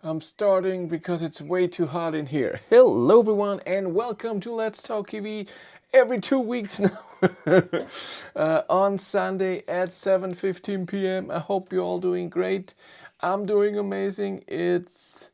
I'm starting because it's way too hot in here. Hello everyone and welcome to Let's Talk EV every 2 weeks now on Sunday at 7:15 p.m. I hope you're all doing great. I'm doing amazing. It's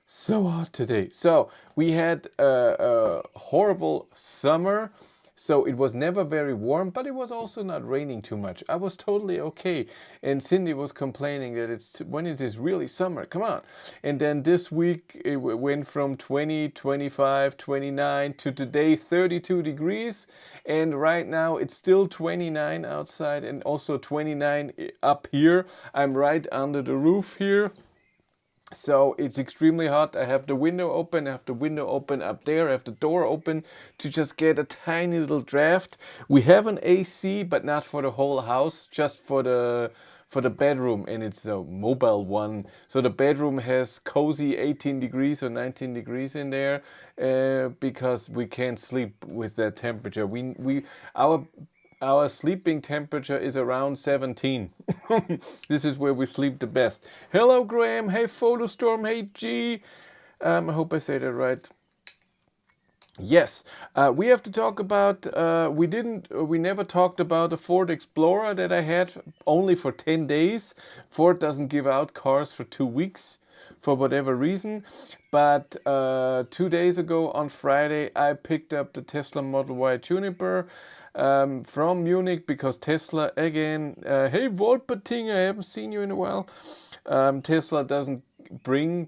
so hot today. So we had a horrible summer. So it was never very warm, but it was also not raining too much. I was totally okay. And Cindy was complaining that it's when it is really summer, come on. And then this week it went from 20, 25, 29 to today 32 degrees. And right now it's still 29 outside and also 29 up here. I'm right under the roof here. So it's extremely hot. I have the window open, I have the window open up there, I have the door open to just get a tiny little draft. We have an AC, but not for the whole house, just for the bedroom, and it's a mobile one. So the bedroom has cozy 18 degrees or 19 degrees in there because we can't sleep with that temperature. Our sleeping temperature is around 17. This is where we sleep the best. Hello, Graham. Hey, Photostorm. Hey, G. I hope I say that right. Yes, we have to talk about. We never talked about the Ford Explorer that I had only for 10 days. Ford doesn't give out cars for 2 weeks for whatever reason. But 2 days ago on Friday, I picked up the Tesla Model Y Juniper from Munich because Tesla again. Hey, Wolperting, I haven't seen you in a while. Tesla doesn't bring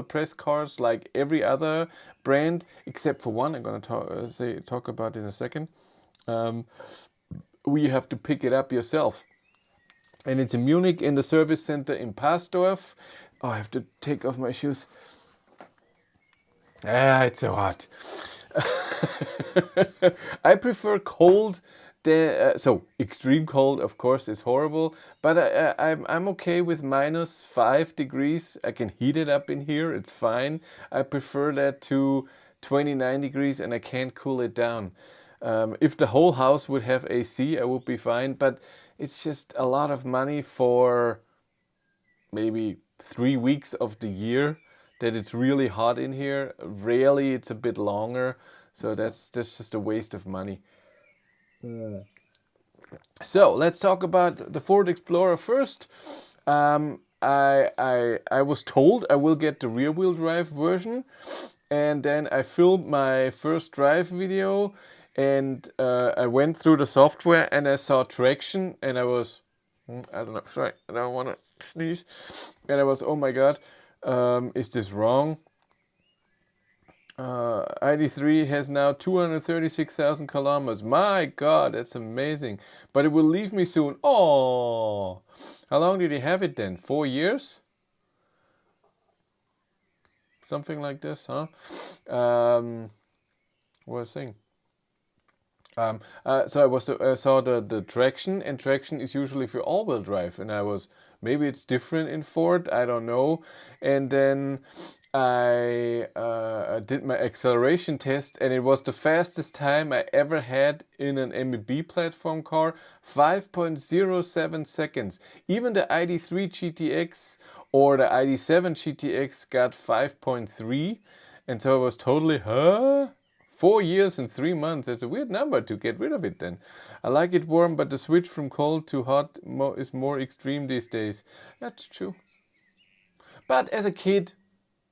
press cars like every other brand except for one. I'm going to talk about in a second. We have to pick it up yourself. And it's in Munich in the service center in Pasdorf. Oh, I have to take off my shoes. It's so hot. I prefer cold. So extreme cold, of course, is horrible. But I'm okay with -5 degrees. I can heat it up in here. It's fine. I prefer that to 29 degrees, and I can't cool it down. If the whole house would have AC, I would be fine. But it's just a lot of money for maybe 3 weeks of the year that it's really hot in here. Rarely it's a bit longer, so that's just a waste of money. So let's talk about the Ford Explorer first. I was told I will get the rear-wheel drive version, and then I filmed my first drive video, and I went through the software and I saw traction, and I was, I don't know, sorry, I don't want to sneeze, and I was, oh my god, is this wrong? ID3 has now 236,000 kilometers. My god, that's amazing. But it will leave me soon. Oh, how long did he have it then? 4 years? Something like this, huh? What was I saying? So I saw the traction, and traction is usually for all-wheel drive, and I was, maybe it's different in Ford, I don't know. And then I did my acceleration test, and it was the fastest time I ever had in an MEB platform car, 5.07 seconds. Even the ID3 GTX or the ID7 GTX got 5.3, and so I was totally, huh? 4 years and 3 months. That's a weird number to get rid of it then. I like it warm, but the switch from cold to hot is more extreme these days. That's true. But as a kid,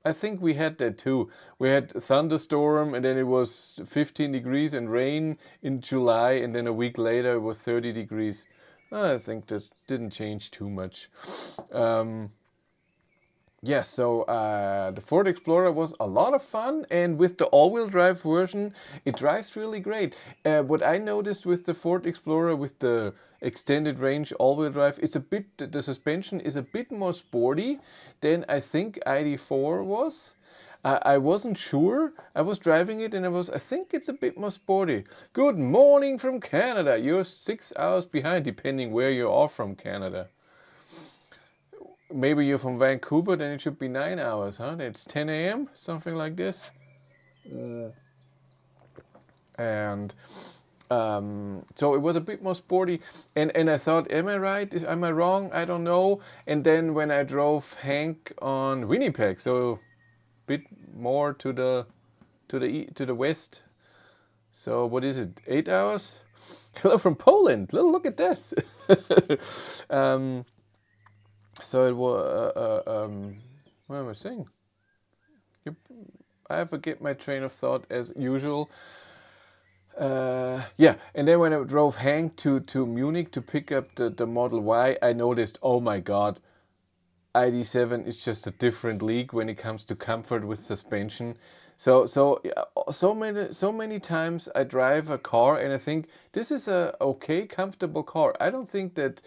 I think we had that too. We had thunderstorm, and then it was 15 degrees and rain in July, and then a week later it was 30 degrees. I think that didn't change too much. Yes, so the Ford Explorer was a lot of fun, and with the all-wheel drive version, it drives really great. What I noticed with the Ford Explorer, with the extended range all-wheel drive, the suspension is a bit more sporty than I think ID4 was. I wasn't sure. I was driving it and I think it's a bit more sporty. Good morning from Canada. You're 6 hours behind, depending where you are from Canada. Maybe you're from Vancouver, then it should be 9 hours, huh? It's 10 a.m., something like this. And So it was a bit more sporty, and I thought, am I right? Am I wrong? I don't know. And then when I drove Hank on Winnipeg, so a bit more to the west. So what is it? 8 hours? Hello from Poland. Look at this. So it was. What am I saying? I forget my train of thought as usual. Yeah, and then when I drove Hank to Munich to pick up the Model Y, I noticed, oh my god, ID7 is just a different league when it comes to comfort with suspension. So many times I drive a car and I think this is a okay, comfortable car. I don't think that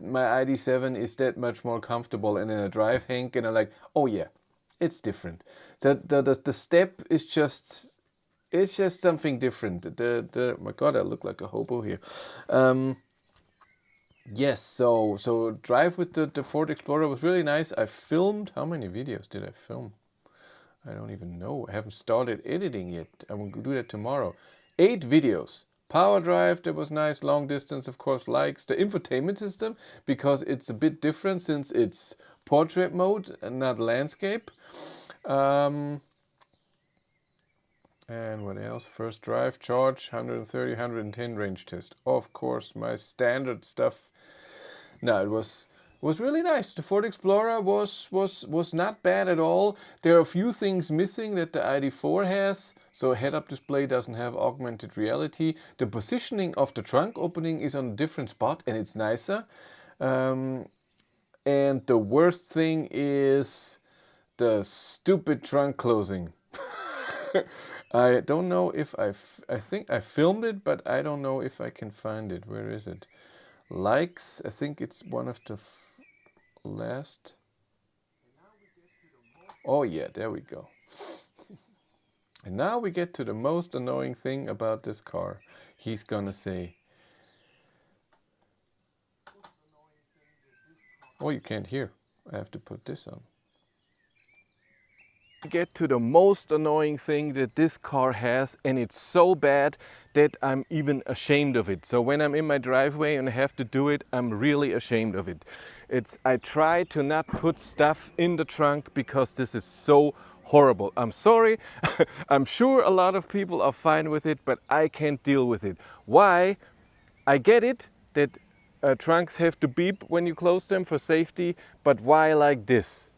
my ID7 is that much more comfortable. And then I drive Hank and I'm like, oh yeah, it's different. The step is just, it's just something different. My God, I look like a hobo here. Yes, so drive with the Ford Explorer was really nice. I filmed, how many videos did I film? I don't even know. I haven't started editing yet. I will do that tomorrow. 8 videos. Power drive, that was nice. Long distance, of course, likes. The infotainment system, because it's a bit different since it's portrait mode and not landscape. And what else? First drive, charge, 130, 110 range test. Of course, my standard stuff. No, it was really nice. The Ford Explorer was not bad at all. There are a few things missing that the ID4 has. So head-up display doesn't have augmented reality. The positioning of the trunk opening is on a different spot and it's nicer. And the worst thing is the stupid trunk closing. I don't know if I think I filmed it, but I don't know if I can find it. Where is it? Likes, I think it's one of the last. Oh yeah, there we go. And now we get to the most annoying thing about this car. He's gonna say, oh, you can't hear. I have to put this on. Get to the most annoying thing that this car has, and it's so bad that I'm even ashamed of it. So when I'm in my driveway and I have to do it, I'm really ashamed of it. I try to not put stuff in the trunk because this is so horrible. I'm sorry. I'm sure a lot of people are fine with it, but I can't deal with it. Why? I get it that trunks have to beep when you close them for safety, but why like this?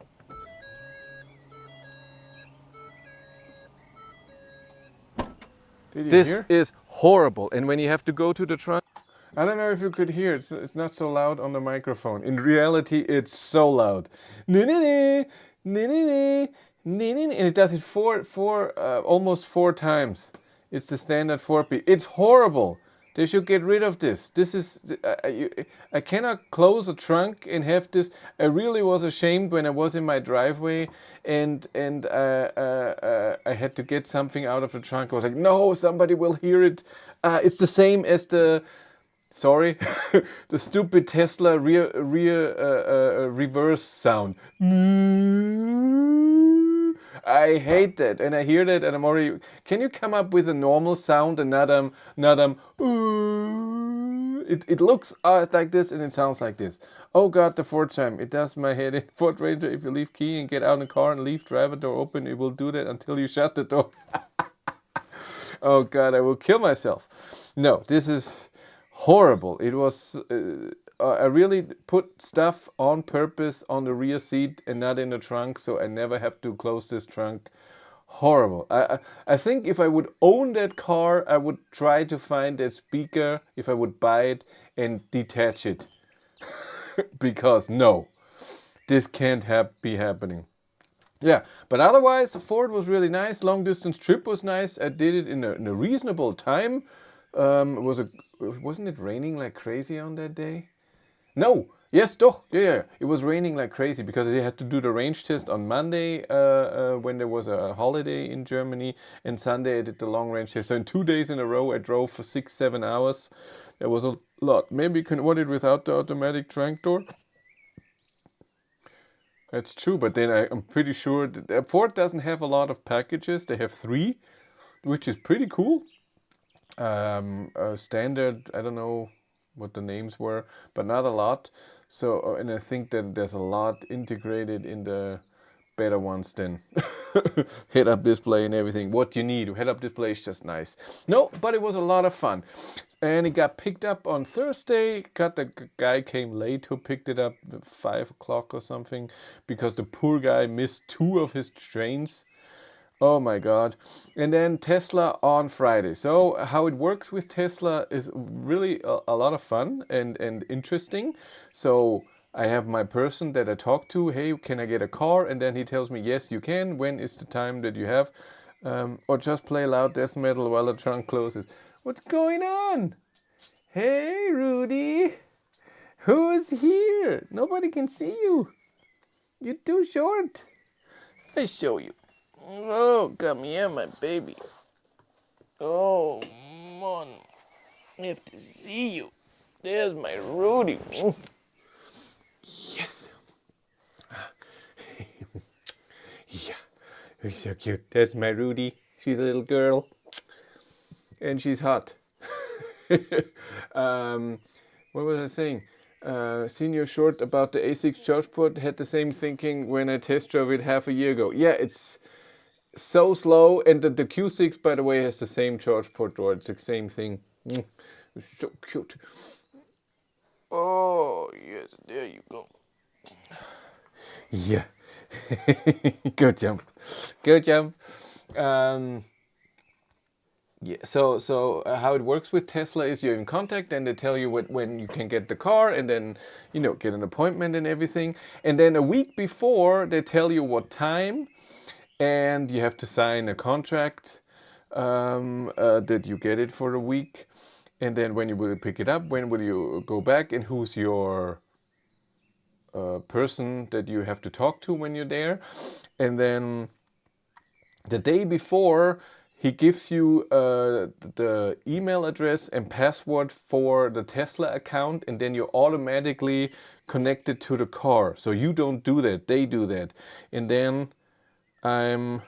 This is horrible. And when you have to go to the trunk, I don't know if you could hear, it's not so loud on the microphone. In reality, it's so loud. And it does it almost four times. It's the standard 4-beat. It's horrible. They should get rid of this. This is, I cannot close a trunk and have this. I really was ashamed when I was in my driveway and I had to get something out of the trunk. I was like, no, somebody will hear it. It's the same as the, sorry, the stupid Tesla reverse sound. I hate that, and I hear that, and I'm already. Can you come up with a normal sound and not It looks like this and it sounds like this. Oh God, the Ford chime. It does my head in. Ford Ranger. If you leave key and get out in the car and leave driver door open, it will do that until you shut the door. Oh God, I will kill myself. No, this is horrible. It was. I really put stuff on purpose on the rear seat and not in the trunk, so I never have to close this trunk. Horrible. I think if I would own that car, I would try to find that speaker, if I would buy it, and detach it. Because no, this can't be happening. Yeah, but otherwise, Ford was really nice. Long distance trip was nice. I did it in a reasonable time. Wasn't it raining like crazy on that day? No, yes, doch, yeah. It was raining like crazy because they had to do the range test on Monday when there was a holiday in Germany, and Sunday I did the long range test. So in 2 days in a row, I drove for 6-7 hours. That was a lot. Maybe you can order it without the automatic trunk door. That's true, but then I'm pretty sure that Ford doesn't have a lot of packages. They have 3, which is pretty cool. standard. I don't know what the names were, but not a lot. So, and I think that there's a lot integrated in the better ones than head-up display and everything. What you need, head-up display is just nice. No, but it was a lot of fun. And it got picked up on Thursday. The guy came late who picked it up at 5 o'clock or something because the poor guy missed 2 of his trains. Oh my God. And then Tesla on Friday. So how it works with Tesla is really a lot of fun and interesting. So I have my person that I talk to. Hey, can I get a car? And then he tells me, yes, you can. When is the time that you have? Or just play loud death metal while the trunk closes. What's going on? Hey, Rudy. Who is here? Nobody can see you. You're too short. I show you. Oh, come here, my baby. Oh, man. I have to see you. There's my Rudy. Yes. Yeah, he's so cute. That's my Rudy. She's a little girl. And she's hot. What was I saying? Senior short about the A6 charge port had the same thinking when I test drove it half a year ago. Yeah, it's so slow, and the Q6, by the way, has the same charge port door. It's the same thing. It's so cute. Oh, yes, there you go. Yeah. Go jump. Go jump. Yeah, so how it works with Tesla is you're in contact and they tell you when you can get the car and then, get an appointment and everything. And then a week before they tell you what time and you have to sign a contract that you get it for a week. And then when you will pick it up, when will you go back and who's your person that you have to talk to when you're there. And then the day before, he gives you the email address and password for the Tesla account, and then you're automatically connected to the car. So you don't do that, they do that. And then I'm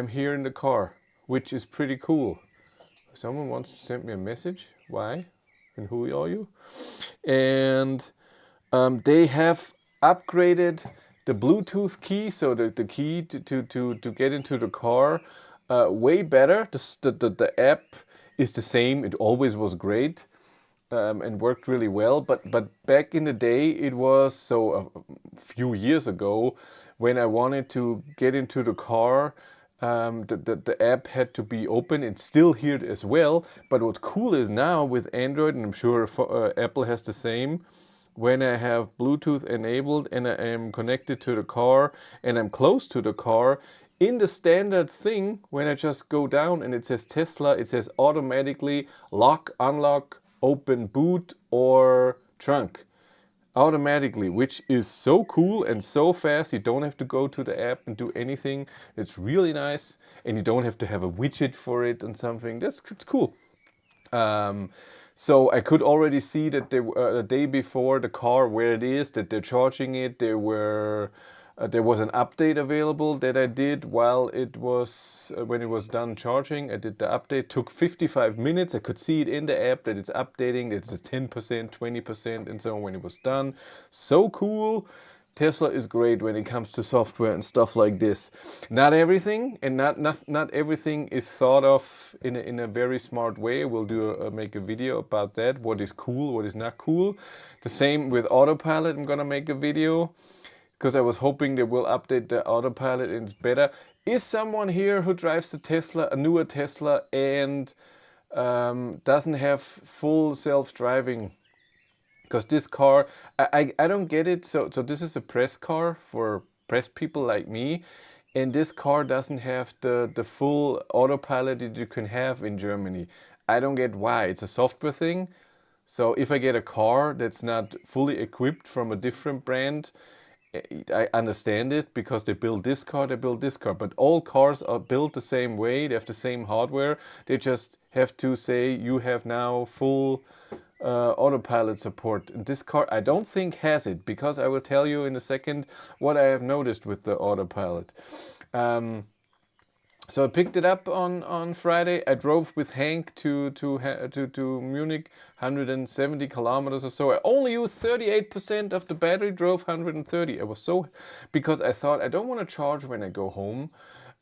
here in the car, which is pretty cool. Someone wants to send me a message. Why? And who are you? And they have upgraded the Bluetooth key, so the key to get into the car, way better. The app is the same. It always was great and worked really well. But back in the day, it was so a few years ago when I wanted to get into the car. The app had to be open. It's still here as well. But what's cool is now with Android, and I'm sure Apple has the same, when I have Bluetooth enabled and I am connected to the car and I'm close to the car, in the standard thing, when I just go down and it says Tesla, it says automatically lock, unlock, open boot or trunk. Automatically, which is so cool and so fast. You don't have to go to the app and do anything. It's really nice, and you don't have to have a widget for it and something. That's cool. So I could already see that they the day before the car where it is, that they're charging it. There was an update available that I did while it was when it was done charging. I did the update. Took 55 minutes. I could see it in the app that it's updating. That it's a 10%, 20%, and so on when it was done. So cool. Tesla is great when it comes to software and stuff like this. Not everything, and not everything is thought of in a very smart way. We'll make a video about that. What is cool, what is not cool. The same with autopilot. I'm gonna make a video because I was hoping they will update the autopilot and it's better. Is someone here who drives the Tesla, a newer Tesla, and doesn't have full self-driving? Because this car, I don't get it. So this is a press car for press people like me. And this car doesn't have the full autopilot that you can have in Germany. I don't get why. It's a software thing. So if I get a car that's not fully equipped from a different brand, I understand it because they build this car, they build this car. But all cars are built the same way. They have the same hardware. They just have to say you have now full autopilot support. And this car I don't think has it, because I will tell you in a second what I have noticed with the autopilot. So I picked it up on Friday. I drove with Hank to Munich, 170 kilometers or so. I only used 38% of the battery, drove 130. I was so, because I thought I don't want to charge when I go home.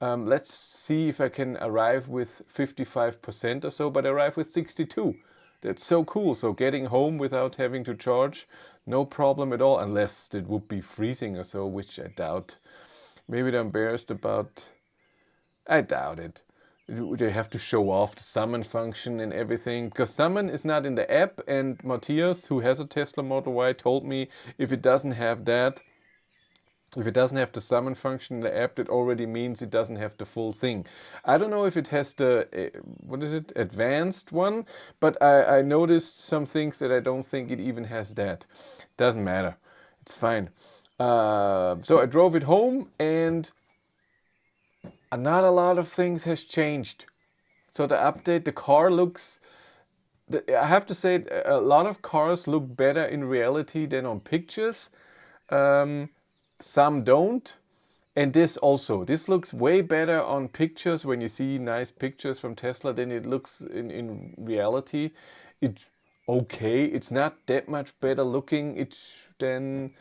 Let's see if I can arrive with 55% or so, but I arrived with 62. That's so cool. So getting home without having to charge, no problem at all, unless it would be freezing or so, which I doubt. Maybe they're embarrassed about. I doubt it. They have to show off the summon function and everything, because summon is not in the app, and Matthias, who has a Tesla Model Y, told me if it doesn't have that, if it doesn't have the summon function in the app, that already means it doesn't have the full thing. I don't know if it has the, what is it, advanced one, but I noticed some things that I don't think it even has that. Doesn't matter. It's fine. So I drove it home, and not a lot of things has changed. So the update, the car looks, I have to say, a lot of cars look better in reality than on pictures. Some don't. And this also, this looks way better on pictures. When you see nice pictures from Tesla, than it looks in reality. It's okay. It's not that much better looking. It's than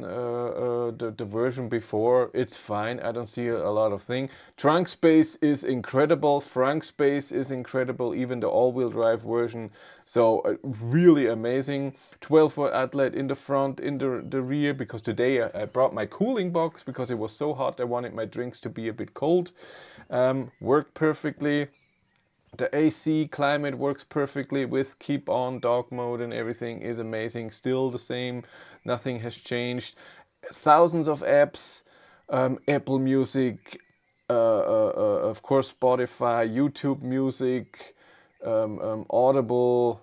the version before. It's fine. I don't see a lot of thing. Trunk space is incredible. Front space is incredible. Even the all-wheel drive version. So really amazing. 12-volt outlet in the front, in the rear. Because today I brought my cooling box because it was so hot. I wanted my drinks to be a bit cold. Worked perfectly. The AC climate works perfectly with keep on dog mode, and everything is amazing. Still the same, nothing has changed. Thousands of apps, Apple Music, of course Spotify, YouTube Music, Audible,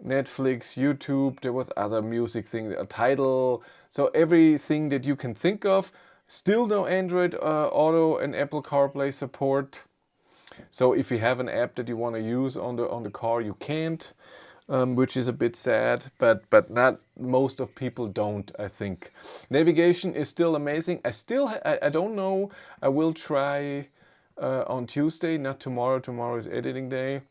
Netflix, YouTube. There was other music thing, a Tidal. So everything that you can think of. Still no Android Auto and Apple CarPlay support. So if you have an app that you want to use on the car, you can't, which is a bit sad. But not most of people don't, I think. Navigation is still amazing. I don't know. I will try on Tuesday, not tomorrow. Tomorrow is editing day.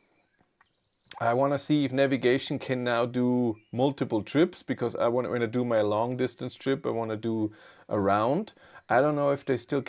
I want to see if navigation can now do multiple trips, because when I do my long distance trip, I want to do around. I don't know if they still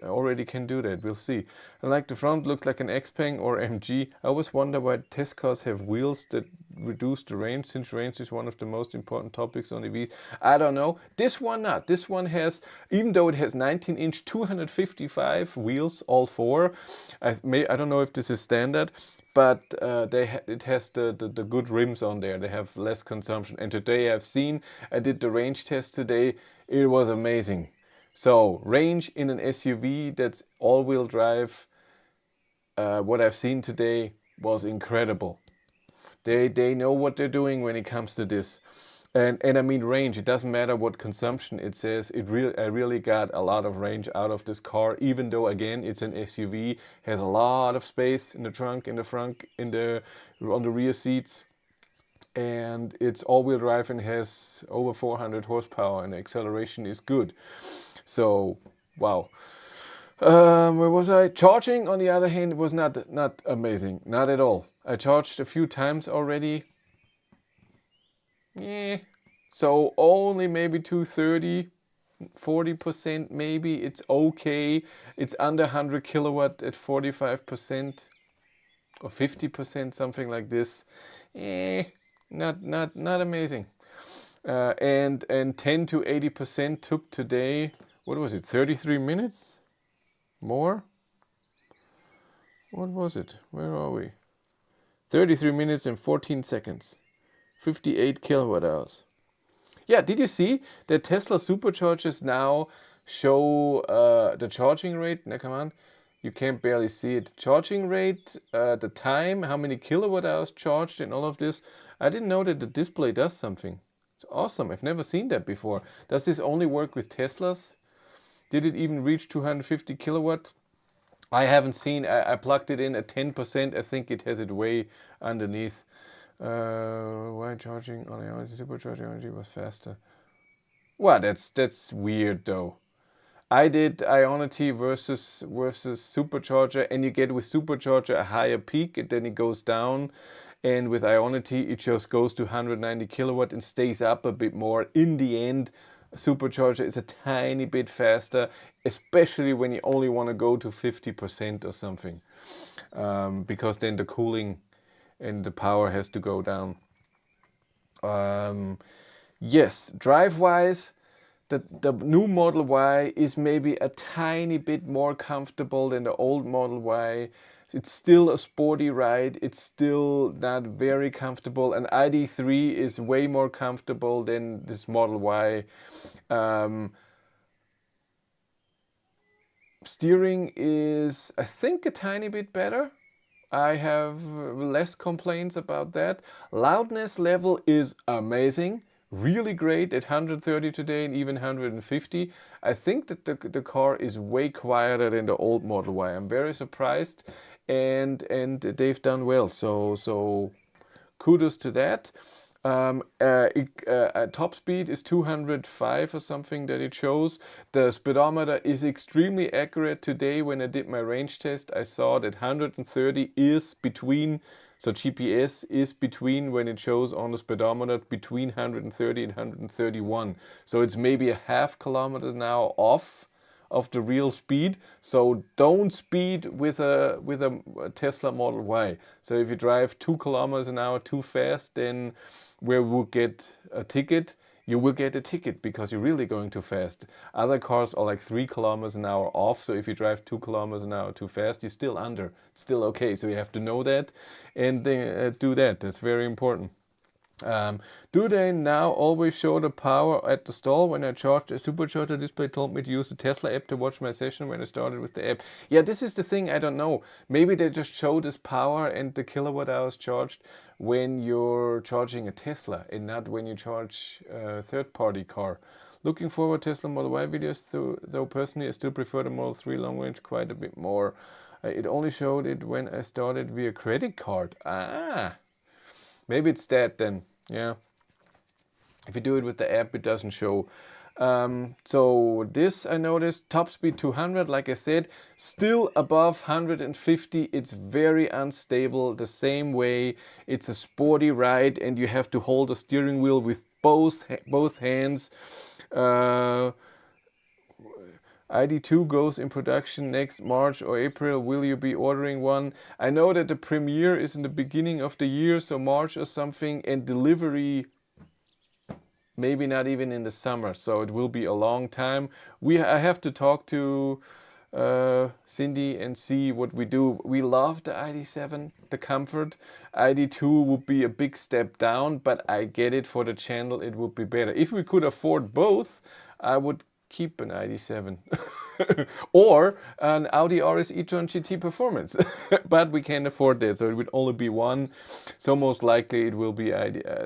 already can do that. We'll see. I like the front, looks like an Xpeng or MG. I always wonder why test cars have wheels that reduce the range, since range is one of the most important topics on EVs. I don't know. This one not. This one has, even though it has 19-inch 255 wheels, all four. I don't know if this is standard, but it has the good rims on there. They have less consumption. And today I did the range test today. It was amazing. So range in an SUV that's all-wheel drive, what I've seen today was incredible. They know what they're doing when it comes to this. And I mean range, it doesn't matter what consumption it says. I really got a lot of range out of this car, even though again it's an SUV, has a lot of space in the trunk, in the front, on the rear seats, and it's all-wheel drive and has over 400 horsepower, and the acceleration is good. So wow. Where was I? Charging, on the other hand, was not amazing, not at all. I charged a few times already. Yeah, so only maybe 230, 40% maybe. It's okay. It's under 100 kilowatt at 45% or 50%, something like this. Not amazing. And 10 to 80% took today. What was it? 33 minutes? More? What was it? Where are we? 33 minutes and 14 seconds. 58 kilowatt hours. Yeah, did you see that Tesla superchargers now show the charging rate? Now, come on. You can't barely see it. Charging rate, the time, how many kilowatt hours charged, and all of this. I didn't know that the display does something. It's awesome. I've never seen that before. Does this only work with Teslas? Did it even reach 250 kilowatt? I haven't seen. I plugged it in at 10%. I think it has it way underneath. Why charging on the supercharging energy was faster? Well, that's weird though. I did Ionity versus supercharger, and you get with supercharger a higher peak, and then it goes down. And with Ionity, it just goes to 190 kilowatt and stays up a bit more. In the end, supercharger is a tiny bit faster, especially when you only want to go to 50% or something, because then the cooling and the power has to go down. Yes, drive-wise, the new Model Y is maybe a tiny bit more comfortable than the old Model Y. It's still a sporty ride. It's still not very comfortable. An ID3 is way more comfortable than this Model Y. Steering is, I think, a tiny bit better. I have less complaints about that. Loudness level is amazing. Really great at 130 today and even 150. I think that the car is way quieter than the old Model Y. I'm very surprised, and they've done well. So kudos to that. Top speed is 205 or something that it shows. The speedometer is extremely accurate. Today when I did my range test, I saw that 130 is between, so GPS is between, when it shows on the speedometer, between 130 and 131. So it's maybe a half kilometer now off of the real speed. So don't speed with a Tesla Model Y. So if you drive 2 kilometers an hour too fast, then where we will get a ticket, you will get a ticket because you're really going too fast. Other cars are like 3 kilometers an hour off. So if you drive 2 kilometers an hour too fast, you're still under. It's still okay. So you have to know that and do that. That's very important. Do they now always show the power at the stall? When I charged a supercharger display told me to use the Tesla app to watch my session when I started with the app. Yeah, this is the thing, I don't know. Maybe they just show this power and the kilowatt hours charged when you're charging a Tesla and not when you charge a third-party car. Looking forward to Tesla Model Y videos, though personally I still prefer the Model 3 long range quite a bit more. It only showed it when I started via credit card. Ah, maybe it's that then. Yeah, if you do it with the app, it doesn't show. So this, I noticed, top speed 200, like I said, still above 150. It's very unstable. The same way, it's a sporty ride, and you have to hold the steering wheel with both hands. ID2 goes in production next March or April. Will you be ordering one? I know that the premiere is in the beginning of the year, so March or something, and delivery maybe not even in the summer, so it will be a long time. I have to talk to Cindy and see what we do. We love the ID7, the comfort. ID2 would be a big step down, but I get it, for the channel it would be better. If we could afford both, I would keep an ID7 or an Audi RS e-tron GT Performance, but we can't afford that, so it would only be one. So most likely it will be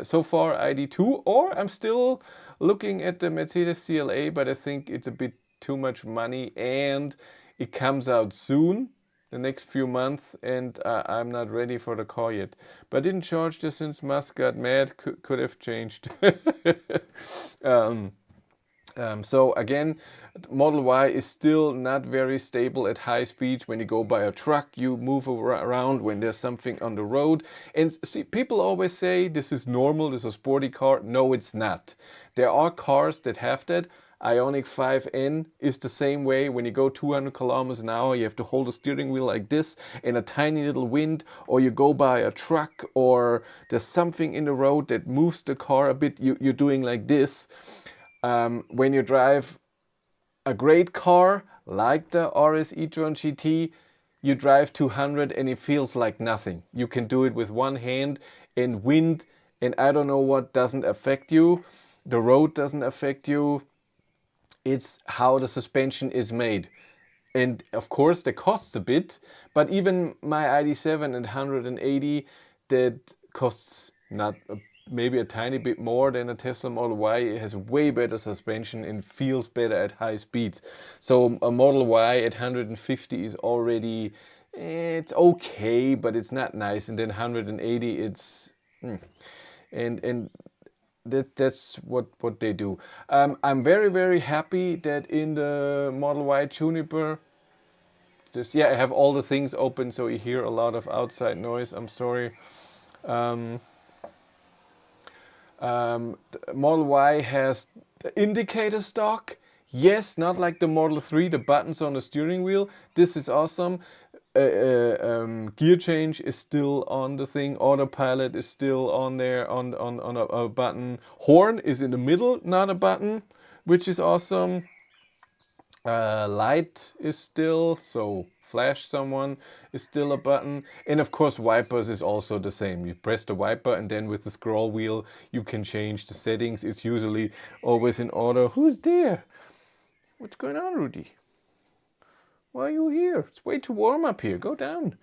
so far ID2, or I'm still looking at the Mercedes CLA, but I think it's a bit too much money and it comes out soon, the next few months, and I'm not ready for the car yet. But I didn't charge this since Musk got mad. Could have changed. So again, Model Y is still not very stable at high speeds. When you go by a truck, you move around when there's something on the road. And see, people always say this is normal, this is a sporty car. No, it's not. There are cars that have that. Ioniq 5N is the same way. When you go 200 kilometers an hour, you have to hold the steering wheel like this in a tiny little wind, or you go by a truck, or there's something in the road that moves the car a bit, you're doing like this. When you drive a great car like the RS e-tron GT, you drive 200 and it feels like nothing. You can do it with one hand, and wind and I don't know what doesn't affect you. The road doesn't affect you. It's how the suspension is made. And of course that costs a bit, but even my ID7 and 180, that costs not maybe a tiny bit more than a Tesla Model Y. It has way better suspension and feels better at high speeds. So a Model Y at 150 is already, it's okay, but it's not nice. And then 180, it's, and that's what they do. I'm very, very happy that in the Model Y Juniper, I have all the things open, so you hear a lot of outside noise. I'm sorry. Um, the Model Y has the indicator stock. Yes, not like the Model 3, the buttons on the steering wheel. This is awesome. Gear change is still on the thing. Autopilot is still on there on a button. Horn is in the middle, not a button, which is awesome. Light is still, so flash someone is still a button. And of course wipers is also the same. You press the wiper and then with the scroll wheel you can change the settings. It's usually always in order. Who's there? What's going on, Rudy? Why are you here? It's way too warm up here. Go down.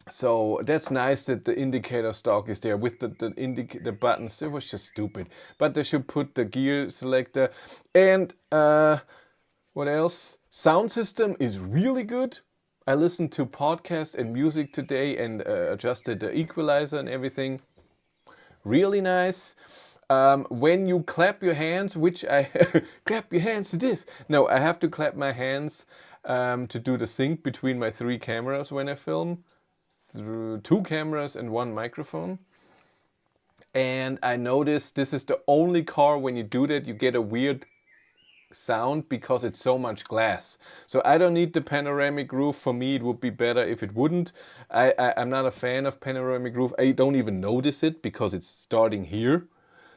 So that's nice that the indicator stock is there with the buttons. It was just stupid. But they should put the gear selector. And what else? Sound system is really good. I listened to podcast and music today and adjusted the equalizer and everything. Really nice. When you clap your hands, which I clap your hands to this. No, I have to clap my hands to do the sync between my 3 cameras when I film. Through 2 cameras and 1 microphone. And I noticed this is the only car when you do that you get a weird sound because it's so much glass. So I don't need the panoramic roof. For me it would be better if it wouldn't. I'm not a fan of panoramic roof. I don't even notice it because it's starting here.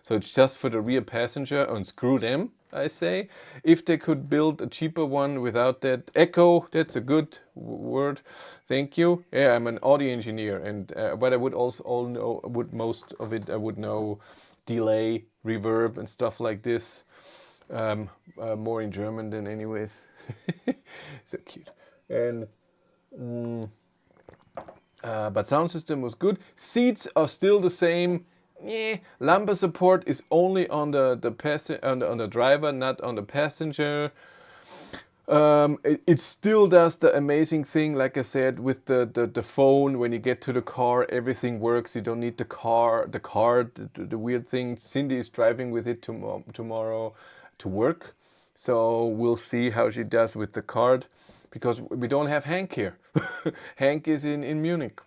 So it's just for the rear passenger, and screw them, I say. If they could build a cheaper one without that echo, that's a good word. Thank you. Yeah, I'm an audio engineer, and but I would also all know, most of it I would know, delay, reverb, and stuff like this. More in German than anyways. So cute. And but sound system was good. Seats are still the same. Yeah, lumbar support is only on the driver, not on the passenger. It still does the amazing thing, like I said, with the phone. When you get to the car, everything works. You don't need the card. The weird thing. Cindy is driving with it tomorrow to work, so we'll see how she does with the card, because we don't have Hank here. Hank is in Munich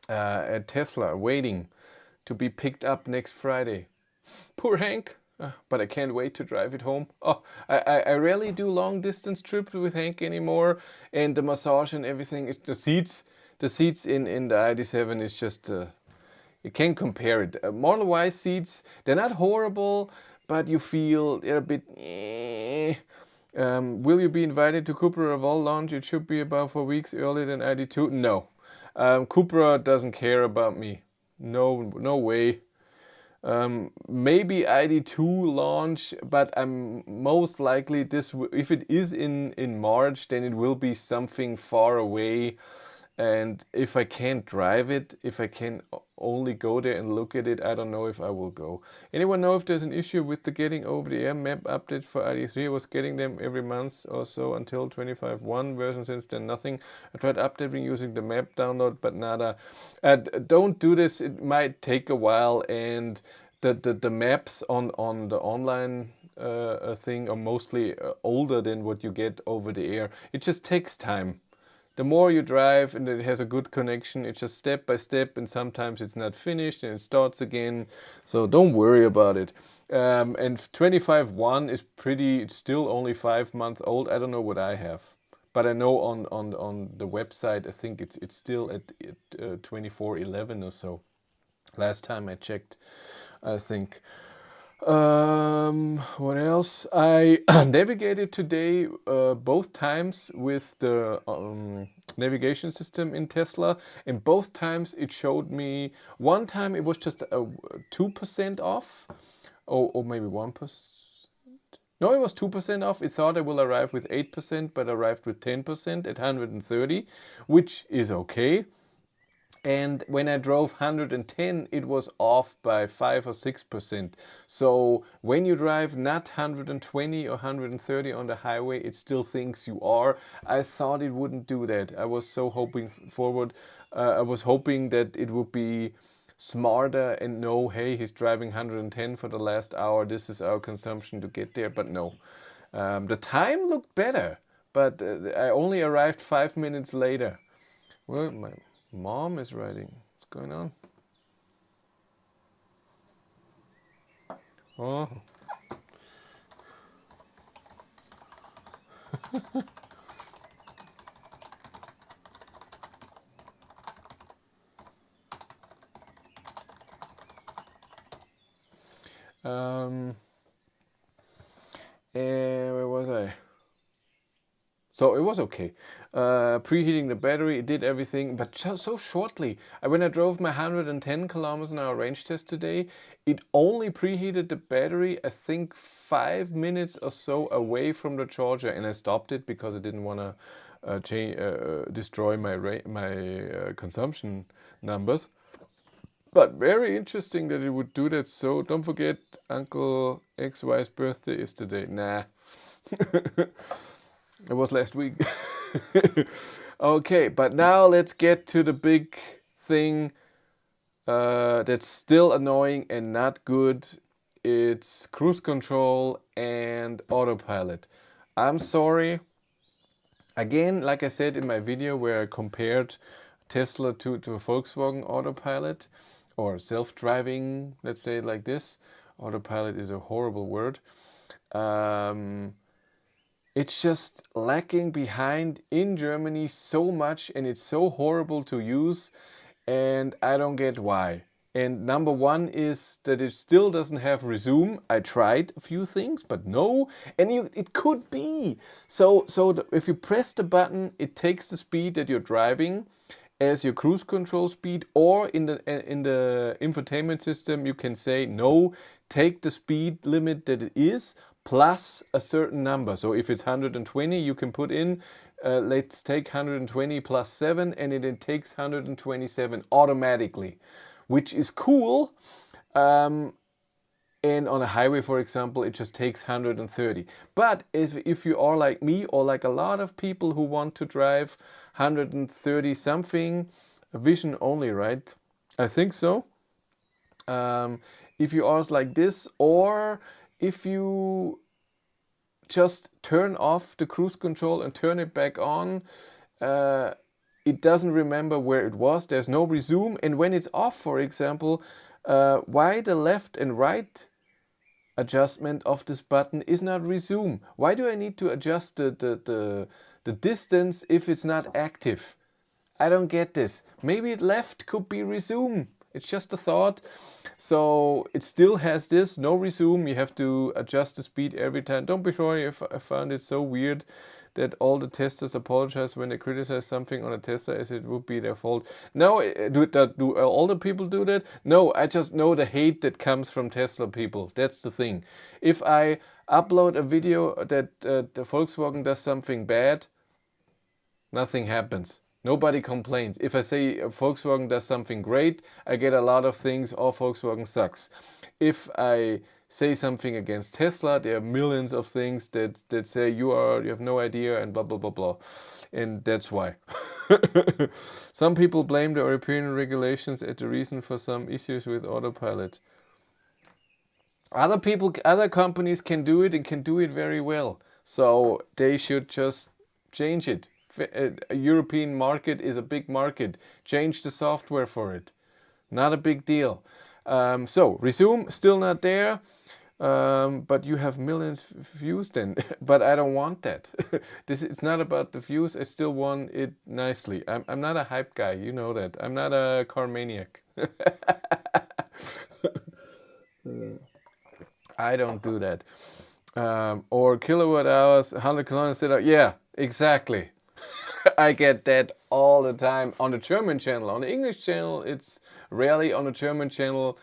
at Tesla, waiting to be picked up next Friday. Poor Hank, but I can't wait to drive it home. Oh, I rarely do long distance trips with Hank anymore, and the massage and everything. The seats in the ID7 is just, you can't compare it. Model Y seats, they're not horrible, but you feel they're a bit, will you be invited to Cupra Reval launch? It should be about 4 weeks earlier than ID2. No, Cupra doesn't care about me. No way. Maybe ID2 launch, but I'm most likely if it is in March, then it will be something far away. And if I can't drive it, if I can only go there and look at it, I don't know if I will go. Anyone know if there's an issue with the getting over the air map update for ID3? I was getting them every month or so until 25.1 version. Since then nothing. I tried updating using the map download, but nada. Don't do this. It might take a while, and the maps on the online thing are mostly older than what you get over the air. It just takes time. The more you drive and it has a good connection, it's just step by step, and sometimes it's not finished and it starts again. So don't worry about it. And 25.1 is it's still only 5 months old. I don't know what I have, but I know on the website, I think it's still at 24.11 or so. Last time I checked, I think. What else? I navigated today both times with the navigation system in Tesla, and both times it showed me. One time it was just 2% off, or maybe 1%. No, it was 2% off. It thought I will arrive with 8%, but arrived with 10% at 130, which is okay. And when I drove 110, it was off by 5 or 6%. So when you drive not 120 or 130 on the highway, it still thinks you are. I thought it wouldn't do that. I was so hoping forward. I was hoping that it would be smarter and know, hey, he's driving 110 for the last hour. This is our consumption to get there. But no, the time looked better, but I only arrived 5 minutes later. Well, my mom is writing. What's going on? Oh. Where was I? So it was okay. Preheating the battery, it did everything, but so shortly. When I drove my 110 kilometers an hour range test today, it only preheated the battery, I think 5 minutes or so away from the charger, and I stopped it because I didn't want to destroy my consumption numbers. But very interesting that it would do that. So don't forget, Uncle XY's birthday is today. Nah. It was last week. Okay, but now let's get to the big thing that's still annoying and not good. It's cruise control and autopilot. I'm sorry. Again, like I said in my video where I compared Tesla to a Volkswagen autopilot or self-driving, let's say it like this. Autopilot is a horrible word. It's just lacking behind in Germany so much, and it's so horrible to use, and I don't get why. And number one is that it still doesn't have resume. I tried a few things, but no. And it could be. So if you press the button, it takes the speed that you're driving as your cruise control speed, or in the infotainment system you can say no, take the speed limit that it is plus a certain number. So if it's 120, you can put in let's take 120 plus 7, and it takes 127 automatically, which is cool. And on a highway, for example, it just takes 130. But if you are like me, or like a lot of people who want to drive 130 something, vision only, right? I think so. If you are like this, or if you just turn off the cruise control and turn it back on, it doesn't remember where it was. There's no resume. And when it's off, for example, why the left and right adjustment of this button is not resume? Why do I need to adjust the distance if it's not active? I don't get this. Maybe left could be resume. It's just a thought. So it still has this, no resume. You have to adjust the speed every time. Don't be sorry if I found it so weird that all the testers apologize when they criticize something on a Tesla as it would be their fault. No, do all the people do that? No, I just know the hate that comes from Tesla people. That's the thing. If I upload a video that the Volkswagen does something bad, nothing happens. Nobody complains. If I say Volkswagen does something great, I get a lot of things, oh, Volkswagen sucks. If I say something against Tesla, there are millions of things that say you have no idea and blah, blah, blah, blah. And that's why. Some people blame the European regulations as the reason for some issues with autopilot. Other companies can do it and can do it very well. So they should just change it. A European market is a big market. Change the software for it. Not a big deal. So resume, still not there. But you have millions views then. But I don't want that. It's not about the views. I still want it nicely. I'm not a hype guy. You know that. I'm not a car maniac. I don't do that. Or kilowatt hours, 100 kilometers. Yeah, exactly. I get that all the time on the German channel. On the English channel, it's rarely. On the German channel,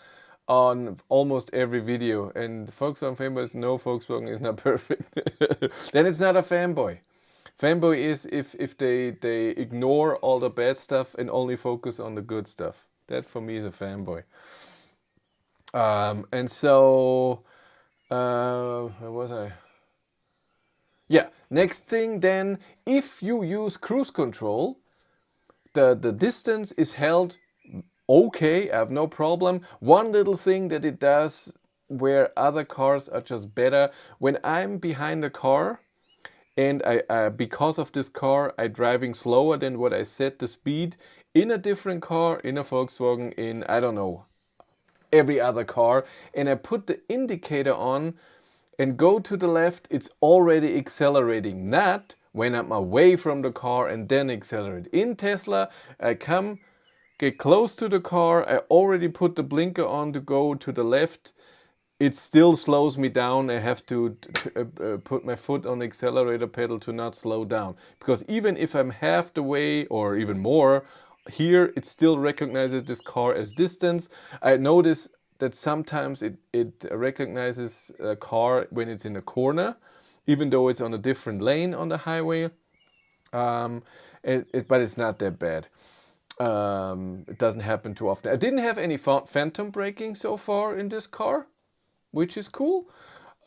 on almost every video. And Volkswagen fanboys, no, Volkswagen is not perfect. Then it's not a fanboy. Fanboy is if they ignore all the bad stuff and only focus on the good stuff. That for me is a fanboy. And so, where was I? Yeah, next thing then, if you use cruise control, the distance is held okay, I have no problem. One little thing that it does where other cars are just better, when I'm behind the car and because of this car, I'm driving slower than what I set the speed in a different car, in a Volkswagen, in, I don't know, every other car, and I put the indicator on and go to the left, it's already accelerating. Not when I'm away from the car and then accelerate. In Tesla, I get close to the car, I already put the blinker on to go to the left. It still slows me down. I have to put my foot on the accelerator pedal to not slow down. Because even if I'm half the way or even more, here it still recognizes this car as distance. I notice that sometimes it recognizes a car when it's in a corner, even though it's on a different lane on the highway. But it's not that bad. It doesn't happen too often. I didn't have any phantom braking so far in this car, which is cool.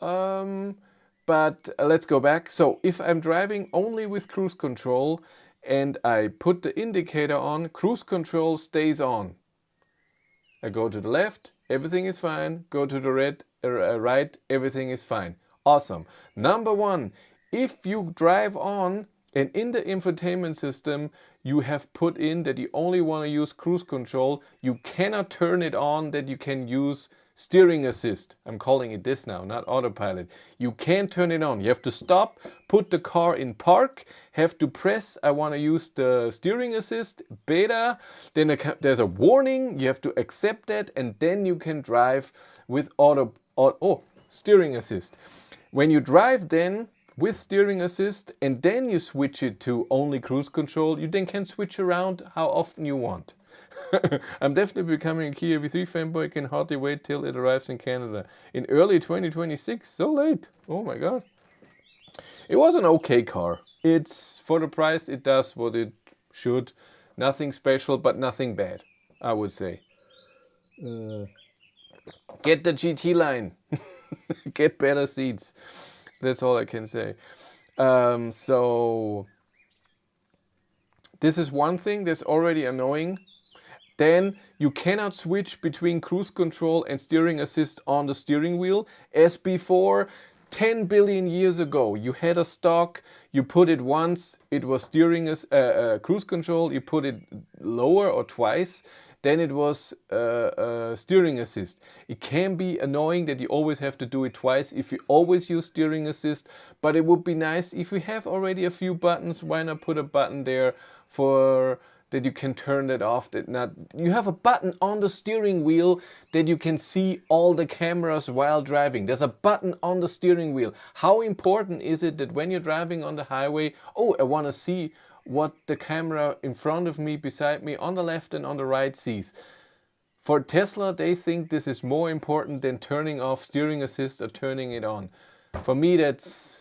But let's go back. So if I'm driving only with cruise control and I put the indicator on, cruise control stays on. I go to the left, everything is fine. Go to the right, everything is fine. Awesome. Number one, if you drive on and in the infotainment system you have put in that you only want to use cruise control, you cannot turn it on that you can use steering assist. I'm calling it this now, not autopilot. You can't turn it on. You have to stop, put the car in park, have to press, I want to use the steering assist, beta, then there's a warning, you have to accept that, and then you can drive with steering assist. When you drive then with steering assist and then you switch it to only cruise control, you then can switch around how often you want. I'm definitely becoming a Kia EV3 fanboy. I can hardly wait till it arrives in Canada in early 2026. So late. Oh my god. It was an okay car. It's, for the price, it does what it should. Nothing special, but nothing bad, I would say. Get the GT line. Get better seats. That's all I can say. So this is one thing that's already annoying. Then you cannot switch between cruise control and steering assist on the steering wheel as before. 10 billion years ago, you had a stock, you put it once, it was steering cruise control, you put it lower or twice, then it was steering assist. It can be annoying that you always have to do it twice if you always use steering assist, but it would be nice if we have already a few buttons, why not put a button there for that you can turn that off, you have a button on the steering wheel that you can see all the cameras while driving. There's a button on the steering wheel. How important is it that when you're driving on the highway, oh, I want to see what the camera in front of me, beside me, on the left and on the right sees. For Tesla, they think this is more important than turning off steering assist or turning it on. For me, that's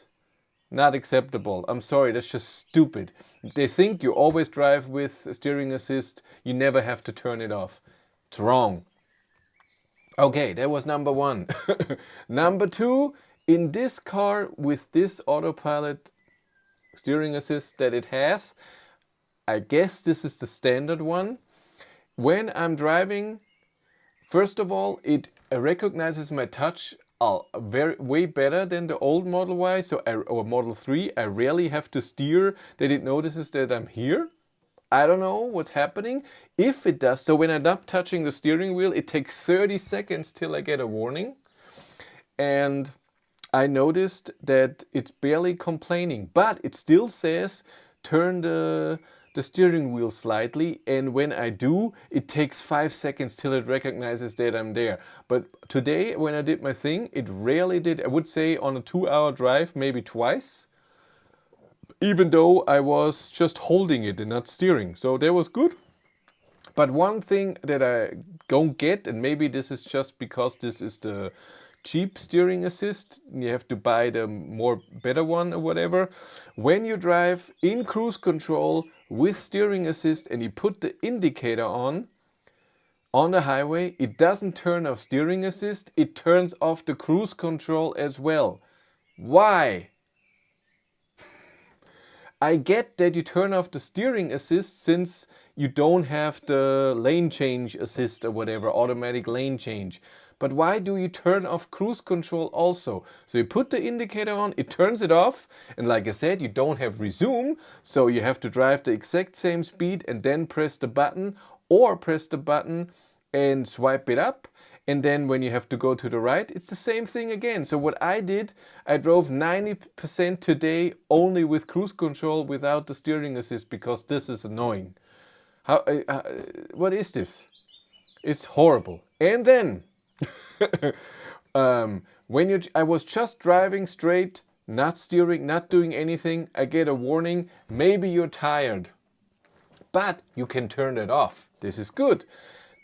not acceptable. I'm sorry, that's just stupid. They think you always drive with steering assist, you never have to turn it off. It's wrong. Okay, that was number one. Number two, in this car with this autopilot steering assist that it has, I guess this is the standard one. When I'm driving, first of all, it recognizes my touch way better than the old Model Y, or Model 3. I rarely have to steer that it notices that I'm here. I don't know what's happening. If it does, so when I'm not touching the steering wheel, it takes 30 seconds till I get a warning. And I noticed that it's barely complaining, but it still says turn the steering wheel slightly, and when I do, it takes 5 seconds till it recognizes that I'm there. But today, when I did my thing, it rarely did. I would say on a 2-hour drive, maybe twice, even though I was just holding it and not steering. So that was good. But one thing that I don't get, and maybe this is just because this is the cheap steering assist, you have to buy the better one or whatever. When you drive in cruise control with steering assist and you put the indicator on the highway, it doesn't turn off steering assist, it turns off the cruise control as well. Why? I get that you turn off the steering assist since you don't have the lane change assist or whatever, automatic lane change. But why do you turn off cruise control also? So you put the indicator on, it turns it off, and like I said, you don't have resume, so you have to drive the exact same speed and then press the button, or press the button and swipe it up. And then when you have to go to the right, it's the same thing again. So what I did, I drove 90% today only with cruise control without the steering assist because this is annoying. What is this? It's horrible. And then, I was just driving straight, not steering, not doing anything, I get a warning, maybe you're tired. But you can turn it off. This is good.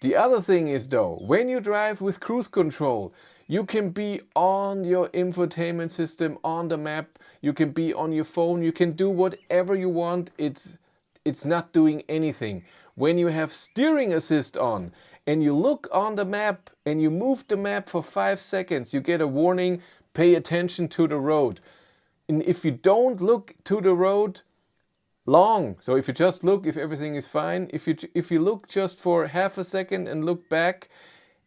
The other thing is though, when you drive with cruise control, you can be on your infotainment system, on the map, you can be on your phone, you can do whatever you want. It's not doing anything. When you have steering assist on and you look on the map and you move the map for 5 seconds, you get a warning, pay attention to the road. And if you don't look to the road long, so if you just look, if everything is fine, if you look just for half a second and look back,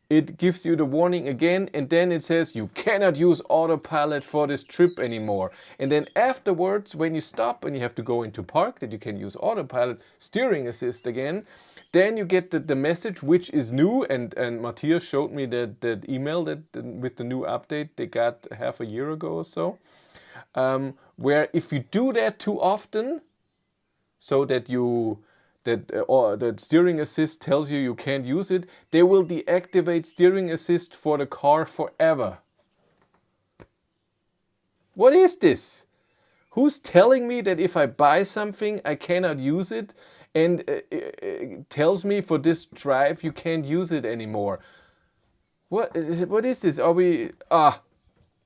it gives you the warning again, and then it says you cannot use autopilot for this trip anymore. And then afterwards, when you stop and you have to go into park, that you can use autopilot, steering assist again, then you get the message, which is new, and Matthias showed me that email that with the new update they got half a year ago or so, where if you do that too often, so that that steering assist tells you can't use it, they will deactivate steering assist for the car forever. What is this? Who's telling me that if I buy something I cannot use it, and it tells me for this drive you can't use it anymore? What is this? Are we...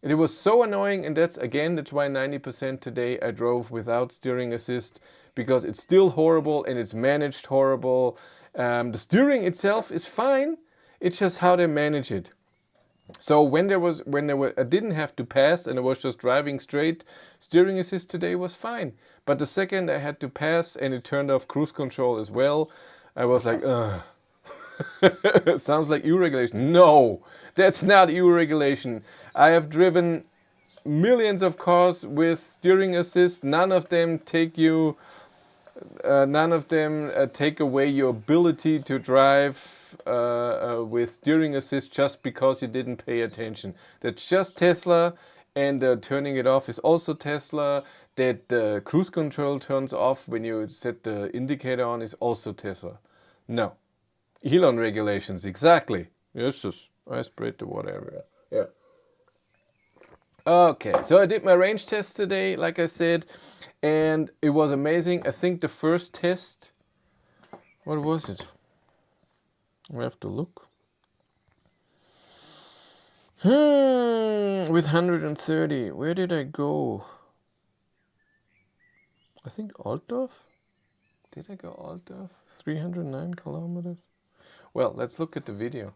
It was so annoying, and that's why 90% today I drove without steering assist, because it's still horrible and it's managed horrible. The steering itself is fine, it's just how they manage it. So I didn't have to pass and I was just driving straight, steering assist today was fine. But the second I had to pass and it turned off cruise control as well, I was like, ugh. Sounds like EU regulation. No, that's not EU regulation. I have driven millions of cars with steering assist. None of them take away your ability to drive with steering assist just because you didn't pay attention. That's just Tesla, and turning it off is also Tesla. That the cruise control turns off when you set the indicator on is also Tesla. No. Elon regulations, exactly. Yes, I sprayed the water everywhere. Yeah. Okay, so I did my range test today, like I said, and it was amazing. I think the first test, what was it? We have to look. With 130, where did I go? I think Altdorf? Did I go Altdorf? 309 kilometers? Well, let's look at the video.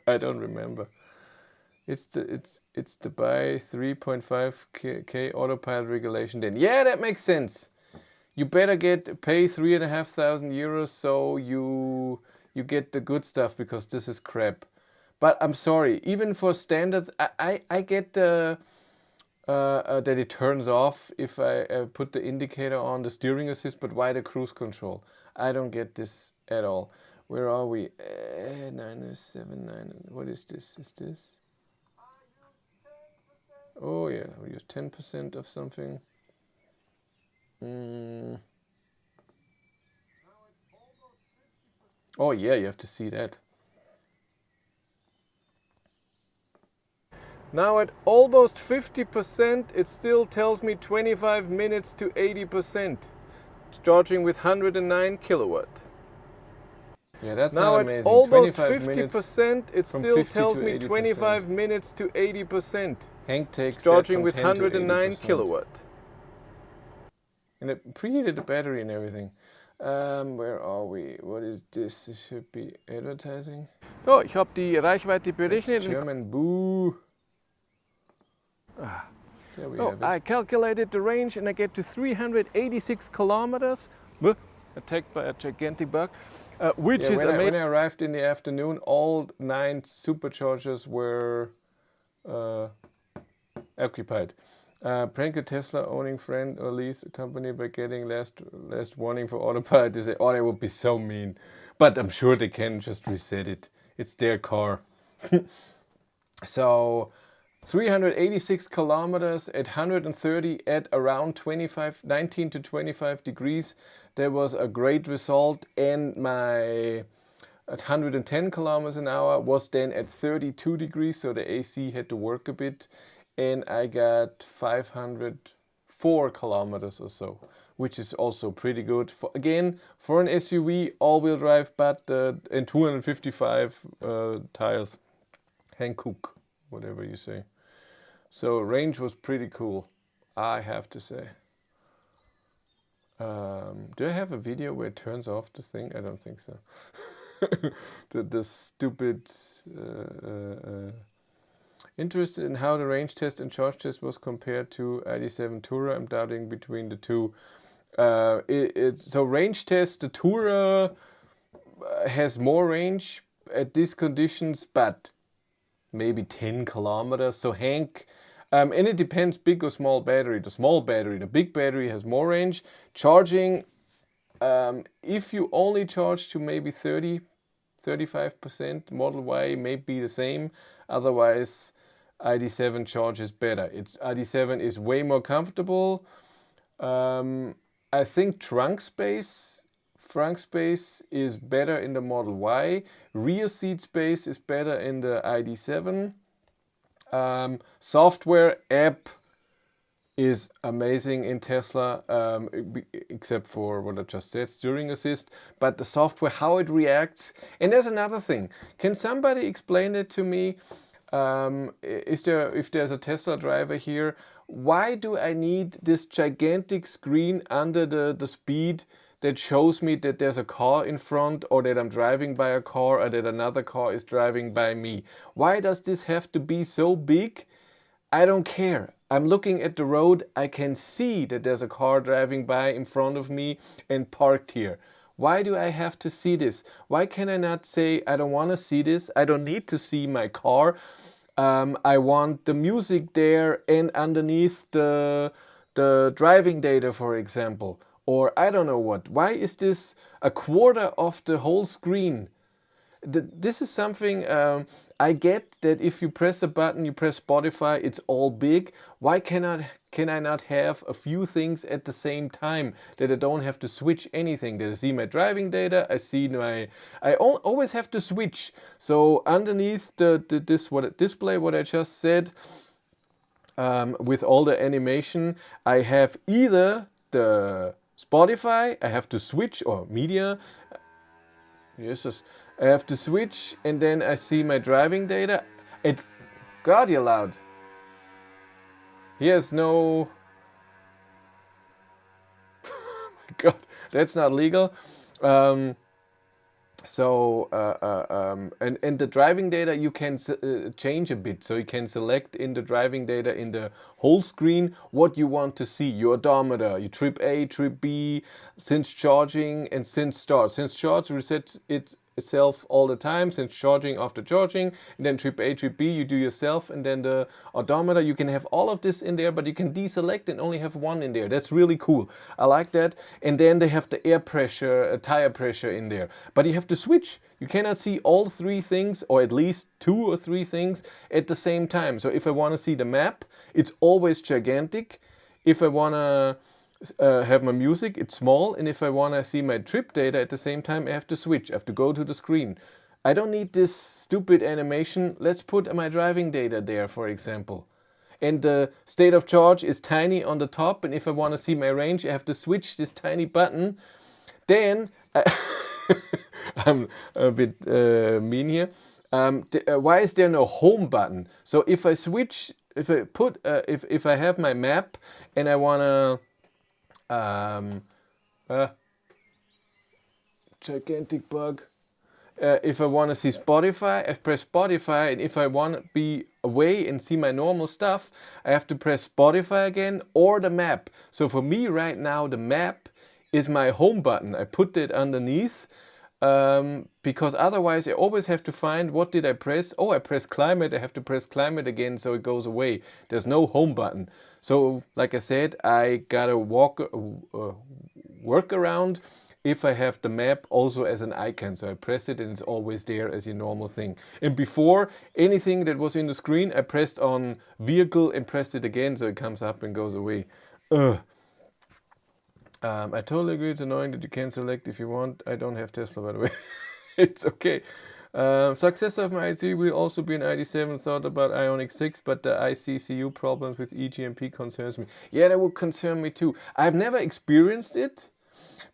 I don't remember. It's the buy 3.5k autopilot regulation. Then yeah, that makes sense. You better pay 3,500 euros so you get the good stuff, because this is crap. But I'm sorry, even for standards, I get that it turns off if I put the indicator on, the steering assist, but why the cruise control? I don't get this at all. Where are we? 979. What is this? Is this? Oh yeah, we use 10% of something. Oh yeah, you have to see that. Now at almost 50%, it still tells me 25 minutes to 80%. It's charging with 109 kilowatt. Yeah, that's now not amazing. Now at almost 50%, it still tells me 25 minutes to 80%. Hank takes charging with 109 kilowatt. And it preheated the battery and everything. Where are we? What is this? This should be advertising. So, ich habe die Reichweite berechnet. German, boo. There we Oh, have it. I calculated the range and I get to 386 kilometers. Attacked by a gigantic bug, which is when amazing. I arrived in the afternoon, all 9 superchargers were occupied. Prank a Tesla owning friend or lease a company by getting last warning for autopilot. They say, oh, that would be so mean. But I'm sure they can just reset it. It's their car. So 386 kilometers at 130 at around 19 to 25 degrees. That was a great result. And my at 110 kilometers an hour was then at 32 degrees. So the AC had to work a bit. And I got 504 kilometers or so, which is also pretty good. Again, for an SUV, all-wheel drive, but and 255 tires. Hankook, whatever you say. So range was pretty cool, I have to say. Do I have a video where it turns off the thing? I don't think so. the stupid... Interested in how the range test and charge test was compared to ID.7 Tourer. I'm doubting between the two. So range test, the Tourer has more range at these conditions, but maybe 10 kilometers. So Hank, and it depends big or small battery. The small battery, the big battery has more range. Charging, if you only charge to maybe 35%, Model Y may be the same. Otherwise, ID.7 charges better. ID.7 is way more comfortable. I think trunk space is better in the Model Y. Rear seat space is better in the ID.7. Software app is amazing in Tesla, except for what I just said, steering assist. But the software, how it reacts. And there's another thing. Can somebody explain it to me? If there's a Tesla driver here, why do I need this gigantic screen under the speed that shows me that there's a car in front, or that I'm driving by a car, or that another car is driving by me? Why does this have to be so big? I don't care. I'm looking at the road. I can see that there's a car driving by in front of me and parked here. Why do I have to see this? Why can I not say, I don't want to see this. I don't need to see my car. I want the music there and underneath the driving data, for example. Or I don't know what. Why is this a quarter of the whole screen? This is something I get, that if you press a button, you press Spotify, it's all big. Why can I not have a few things at the same time, that I don't have to switch anything? That I see my driving data, I always have to switch. So underneath display, what I just said, with all the animation, I have either the Spotify, I have to switch, or media. Yes, I have to switch, and then I see my driving data. God, you're loud. He has no... God, that's not legal. And the driving data you can change a bit. So you can select in the driving data, in the whole screen, what you want to see. Your odometer, your trip A, trip B, since charging and since start. Since charge resets itself all the time, since charging, after charging, and then trip A, trip B you do yourself, and then the odometer. You can have all of this in there, but you can deselect and only have one in there. That's really cool. I like that. And then they have the air pressure, tire pressure in there, but you have to switch. You cannot see all 3 things, or at least 2 or 3 things at the same time. So if I want to see the map, it's always gigantic. If I want to have my music, it's small. And if I want to see my trip data at the same time, I have to switch. I have to go to the screen. I don't need this stupid animation. Let's put my driving data there, for example. And the state of charge is tiny on the top. And if I want to see my range, I have to switch this tiny button. Then I'm a bit mean here. Why is there no home button? So if I switch, if I have my map and I want to gigantic bug. if I want to see Spotify, I press Spotify, and if I want to be away and see my normal stuff, I have to press Spotify again or the map. So for me right now, the map is my home button. I put it underneath because otherwise I always have to find what did I press. Oh, I pressed climate. I have to press climate again so it goes away. There's no home button. So like I said, I gotta work around if I have the map also as an icon. So I press it and it's always there as your normal thing. And before, anything that was in the screen, I pressed on vehicle and pressed it again so it comes up and goes away. I totally agree, it's annoying that you can select if you want. I don't have Tesla, by the way. It's okay. Successor of my i3 will also be an ID7. Thought about Ioniq 6, but the ICCU problems with eGMP concerns me. Yeah, that would concern me too. I've never experienced it,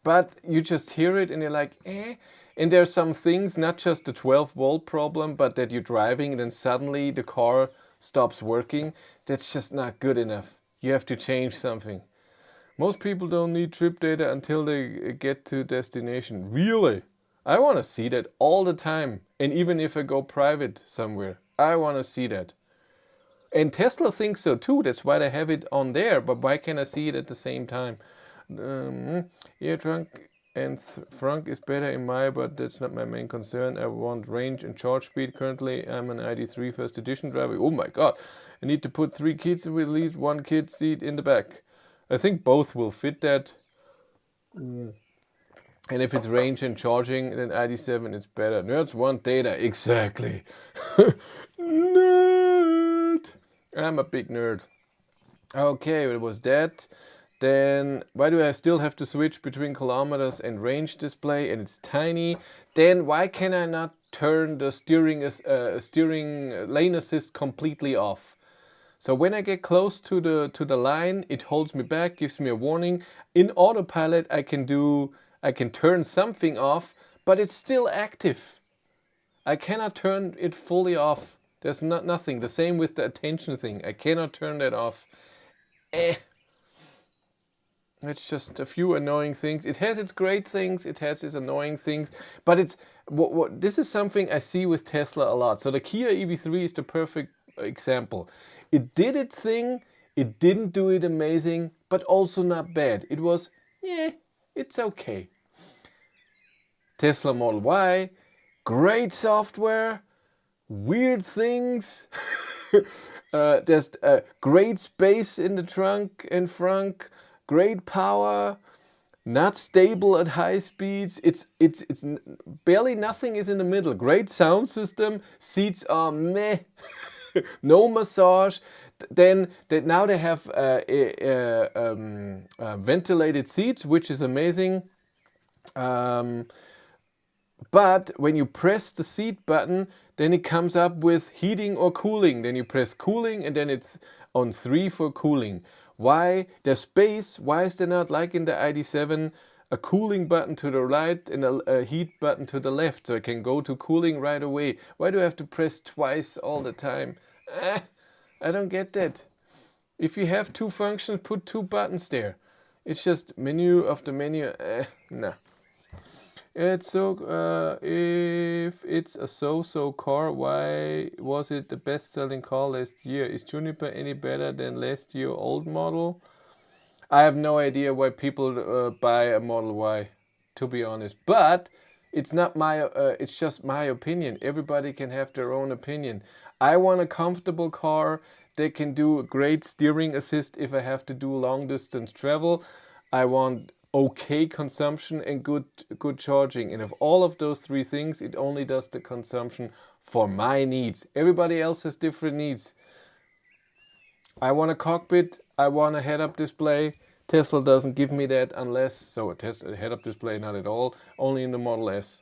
but you just hear it and you're like, eh. And there are some things, not just the 12-volt problem, but that you're driving and then suddenly the car stops working. That's just not good enough. You have to change something. Most people don't need trip data until they get to destination. Really? I want to see that all the time. And even if I go private somewhere, I want to see that. And Tesla thinks so too. That's why they have it on there. But why can't I see it at the same time? Yeah, trunk and frunk is better in my, but that's not my main concern. I want range and charge speed. Currently, I'm an ID3 first edition driver. Oh my God. I need to put 3 kids with at least 1 kid seat in the back. I think both will fit that. And if it's range and charging, then ID7 is better. Nerds want data. Exactly. Nerd. I'm a big nerd. Okay, it was that. Then why do I still have to switch between kilometers and range display and it's tiny? Then why can I not turn the steering lane assist completely off? So when I get close to the line, it holds me back, gives me a warning. In autopilot, I can turn something off, but it's still active. I cannot turn it fully off. There's nothing. The same with the attention thing. I cannot turn that off. It's just a few annoying things. It has its great things. It has its annoying things. But it's this is something I see with Tesla a lot. So the Kia EV3 is the perfect example. It did its thing, it didn't do it amazing, but also not bad. It was, yeah, it's okay. Tesla Model Y, great software, weird things. There's great space in the trunk and frunk, great power, not stable at high speeds. It's barely nothing is in the middle. Great sound system, seats are meh. No massage. Then now they have ventilated seats, which is amazing. But when you press the seat button, then it comes up with heating or cooling. Then you press cooling and then it's on 3 for cooling. Why? There's space. Why is there not, like in the ID7, a cooling button to the right and a heat button to the left, so I can go to cooling right away? Why do I have to press twice all the time? I don't get that. If you have 2 functions, put 2 buttons there. It's just menu after menu. Nah. It's so. If it's a so-so car, why was it the best-selling car last year? Is Juniper any better than last year's old model? I have no idea why people buy a Model Y, to be honest. But it's not my. It's just my opinion. Everybody can have their own opinion. I want a comfortable car that can do a great steering assist if I have to do long distance travel. I want okay consumption and good charging. And of all of those 3 things, it only does the consumption for my needs. Everybody else has different needs. I want a cockpit. I want a head-up display. Tesla doesn't give me that unless, so a head-up display, not at all, only in the Model S.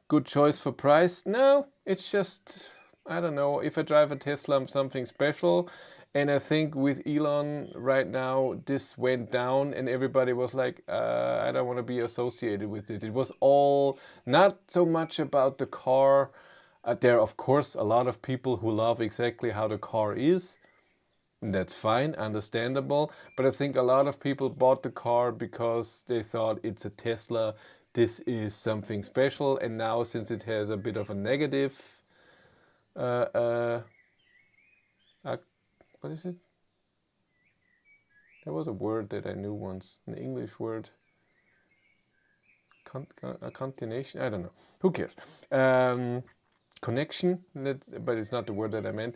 Good choice for price? No, it's just, I don't know, if I drive a Tesla, I'm something special. And I think with Elon right now, this went down and everybody was like, I don't want to be associated with it. It was all not so much about the car. There are, of course, a lot of people who love exactly how the car is. And that's fine, understandable. But I think a lot of people bought the car because they thought it's a Tesla. this is something special. And now, since it has a bit of a negative, what is it? There was a word that I knew once, an English word. A continuation? I don't know. Who cares? Connection, but it's not the word that I meant.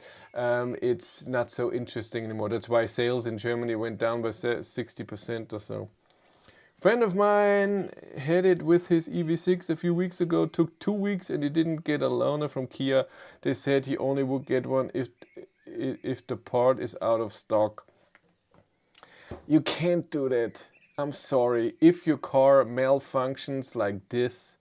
It's not so interesting anymore. That's why sales in Germany went down by 60% or so. Friend of mine had it with his EV6 a few weeks ago. Took 2 weeks and he didn't get a loaner from Kia. They said he only would get one if the part is out of stock. You can't do that. I'm sorry. If your car malfunctions like this,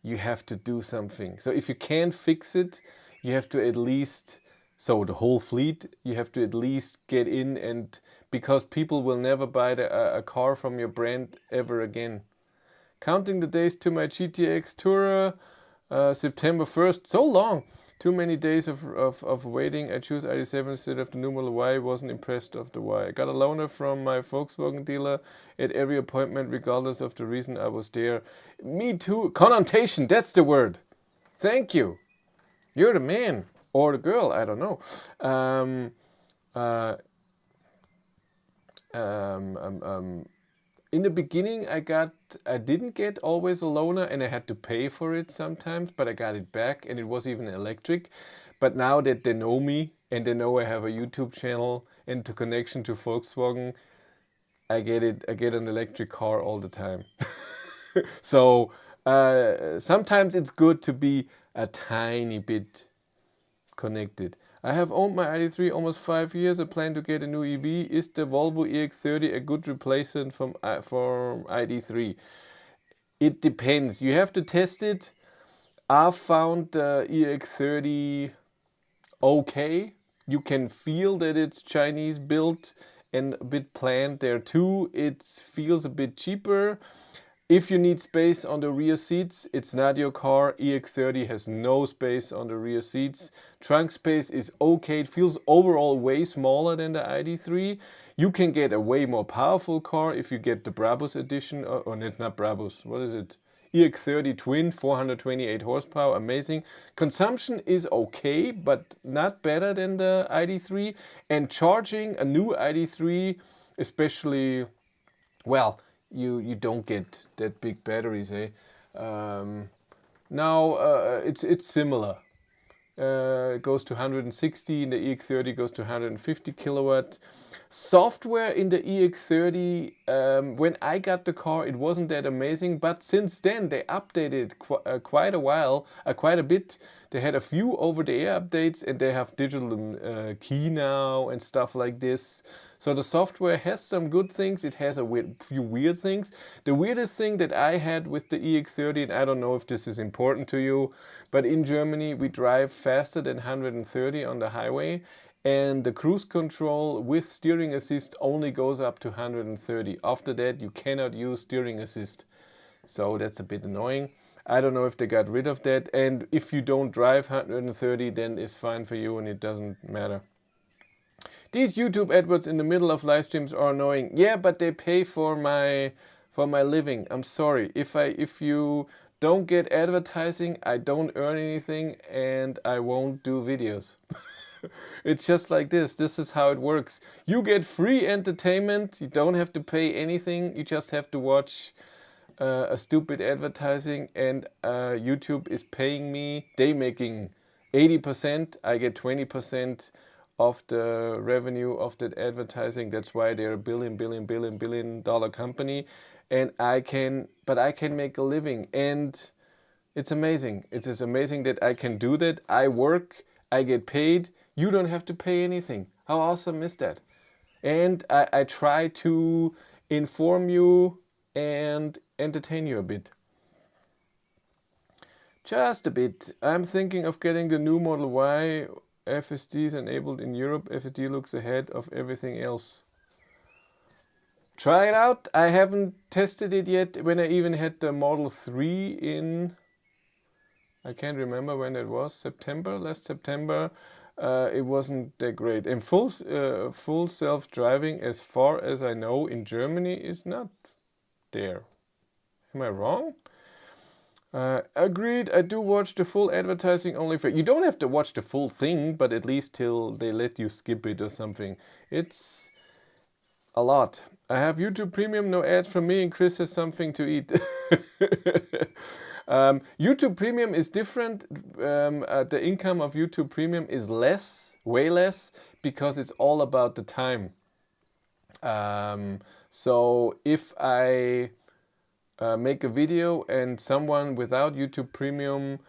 you have to do something. So if you can't fix it, you have to at least, so the whole fleet, you have to at least get in, and because people will never buy a car from your brand ever again. Counting the days to my GTX Tourer, September 1st, so long. Too many days of waiting. I choose ID7 instead of the new Model Y. Wasn't impressed of the Y. I got a loaner from my Volkswagen dealer at every appointment, regardless of the reason I was there. Me too. Connotation, that's the word. Thank you. You're the man. Or the girl, I don't know. In the beginning, I didn't get always a loaner, and I had to pay for it sometimes, but I got it back, and it was even electric. But now that they know me and they know I have a YouTube channel and the connection to Volkswagen, I get an electric car all the time. So sometimes it's good to be a tiny bit connected. I have owned my ID3 almost 5 years. I plan to get a new EV. Is the Volvo EX30 a good replacement for ID3? It depends. You have to test it. I found the EX30 okay. You can feel that it's Chinese built and a bit planned there too. It feels a bit cheaper. If you need space on the rear seats, it's not your car. EX30 has no space on the rear seats. Trunk space is okay. It feels overall way smaller than the ID3. You can get a way more powerful car if you get the Brabus edition. Or it's not Brabus. What is it? EX30 Twin, 428 horsepower. Amazing. Consumption is okay, but not better than the ID3. And charging a new ID3, especially, well, you don't get that big batteries, eh? Now it's similar. It goes to 160, and the EX30 goes to 150 kilowatt. Software in the EX30, when I got the car, it wasn't that amazing, but since then they updated quite a bit. They had a few over-the-air updates, and they have digital key now and stuff like this. So the software has some good things. It has a few weird things. The weirdest thing that I had with the EX30, and I don't know if this is important to you, but in Germany we drive faster than 130 on the highway, and the cruise control with steering assist only goes up to 130. After that you cannot use steering assist. So that's a bit annoying. I don't know if they got rid of that, and if you don't drive 130, then it's fine for you and it doesn't matter. These YouTube adverts in the middle of live streams are annoying. Yeah, but they pay for my living. I'm sorry. If you don't get advertising, I don't earn anything and I won't do videos. It's just like this. This is how it works. You get free entertainment. You don't have to pay anything. You just have to watch a stupid advertising, and YouTube is paying me. They making 80%. I get 20% of the revenue of that advertising. That's why they're a billion dollar company, and I can make a living, and it's amazing. It is amazing that I can do that. I work, I get paid. You don't have to pay anything. How awesome is that? And I try to inform you and entertain you a bit. Just a bit. I'm thinking of getting the new Model Y. FSD is enabled in Europe. FSD looks ahead of everything else. Try it out. I haven't tested it yet. When I even had the Model 3 in, I can't remember when it was, last September, it wasn't that great. And full self-driving, as far as I know, in Germany is not there. Am I wrong? Agreed. I do watch the full advertising only for. You don't have to watch the full thing, but at least till they let you skip it or something. It's a lot. I have YouTube Premium, no ads from me, and Chris has something to eat. YouTube Premium is different. The income of YouTube Premium is less, way less, because it's all about the time. So if I make a video and someone without YouTube Premium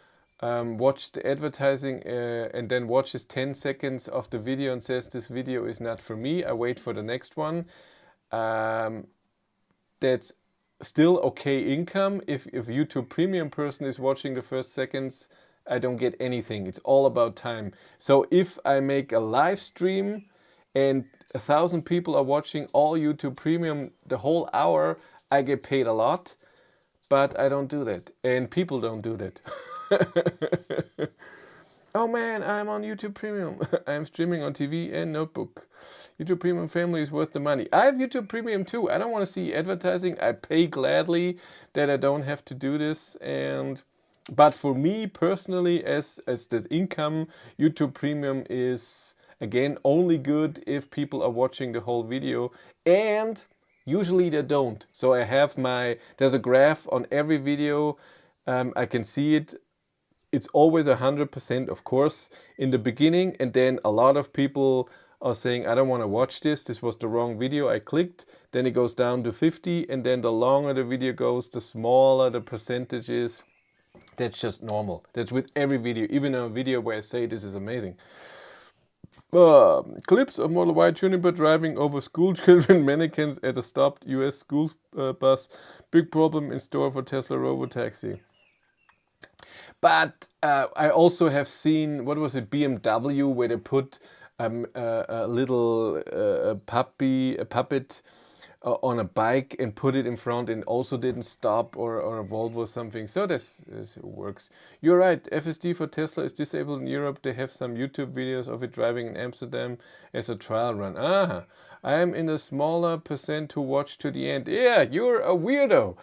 watches the advertising and then watches 10 seconds of the video and says this video is not for me, I wait for the next one. That's still okay income. If YouTube Premium person is watching the first seconds, I don't get anything. It's all about time. So if I make a live stream and 1,000 people are watching all YouTube Premium the whole hour, I get paid a lot, but I don't do that. And people don't do that. Oh man, I'm on YouTube Premium. I'm streaming on TV and notebook. YouTube Premium family is worth the money. I have YouTube Premium too. I don't want to see advertising. I pay gladly that I don't have to do this. But for me personally, as the income, YouTube Premium is again only good if people are watching the whole video, and usually they don't. So I have there's a graph on every video. I can see it. It's always 100%, of course, in the beginning, and then a lot of people are saying, I don't want to watch this. This was the wrong video. I clicked. Then it goes down to 50, and then the longer the video goes, the smaller the percentage is. That's just normal. That's with every video, even a video where I say this is amazing. Clips of Model Y Juniper driving over school children mannequins at a stopped US school bus. Big problem in store for Tesla Robotaxi. But I also have seen, what was it, BMW, where they put a little puppet on a bike and put it in front and also didn't stop, or a Volvo or something. So this works. You're right, FSD for Tesla is disabled in Europe. They have some YouTube videos of it driving in Amsterdam as a trial run. Aha, I am in the smaller percent who watch to the end. Yeah, you're a weirdo.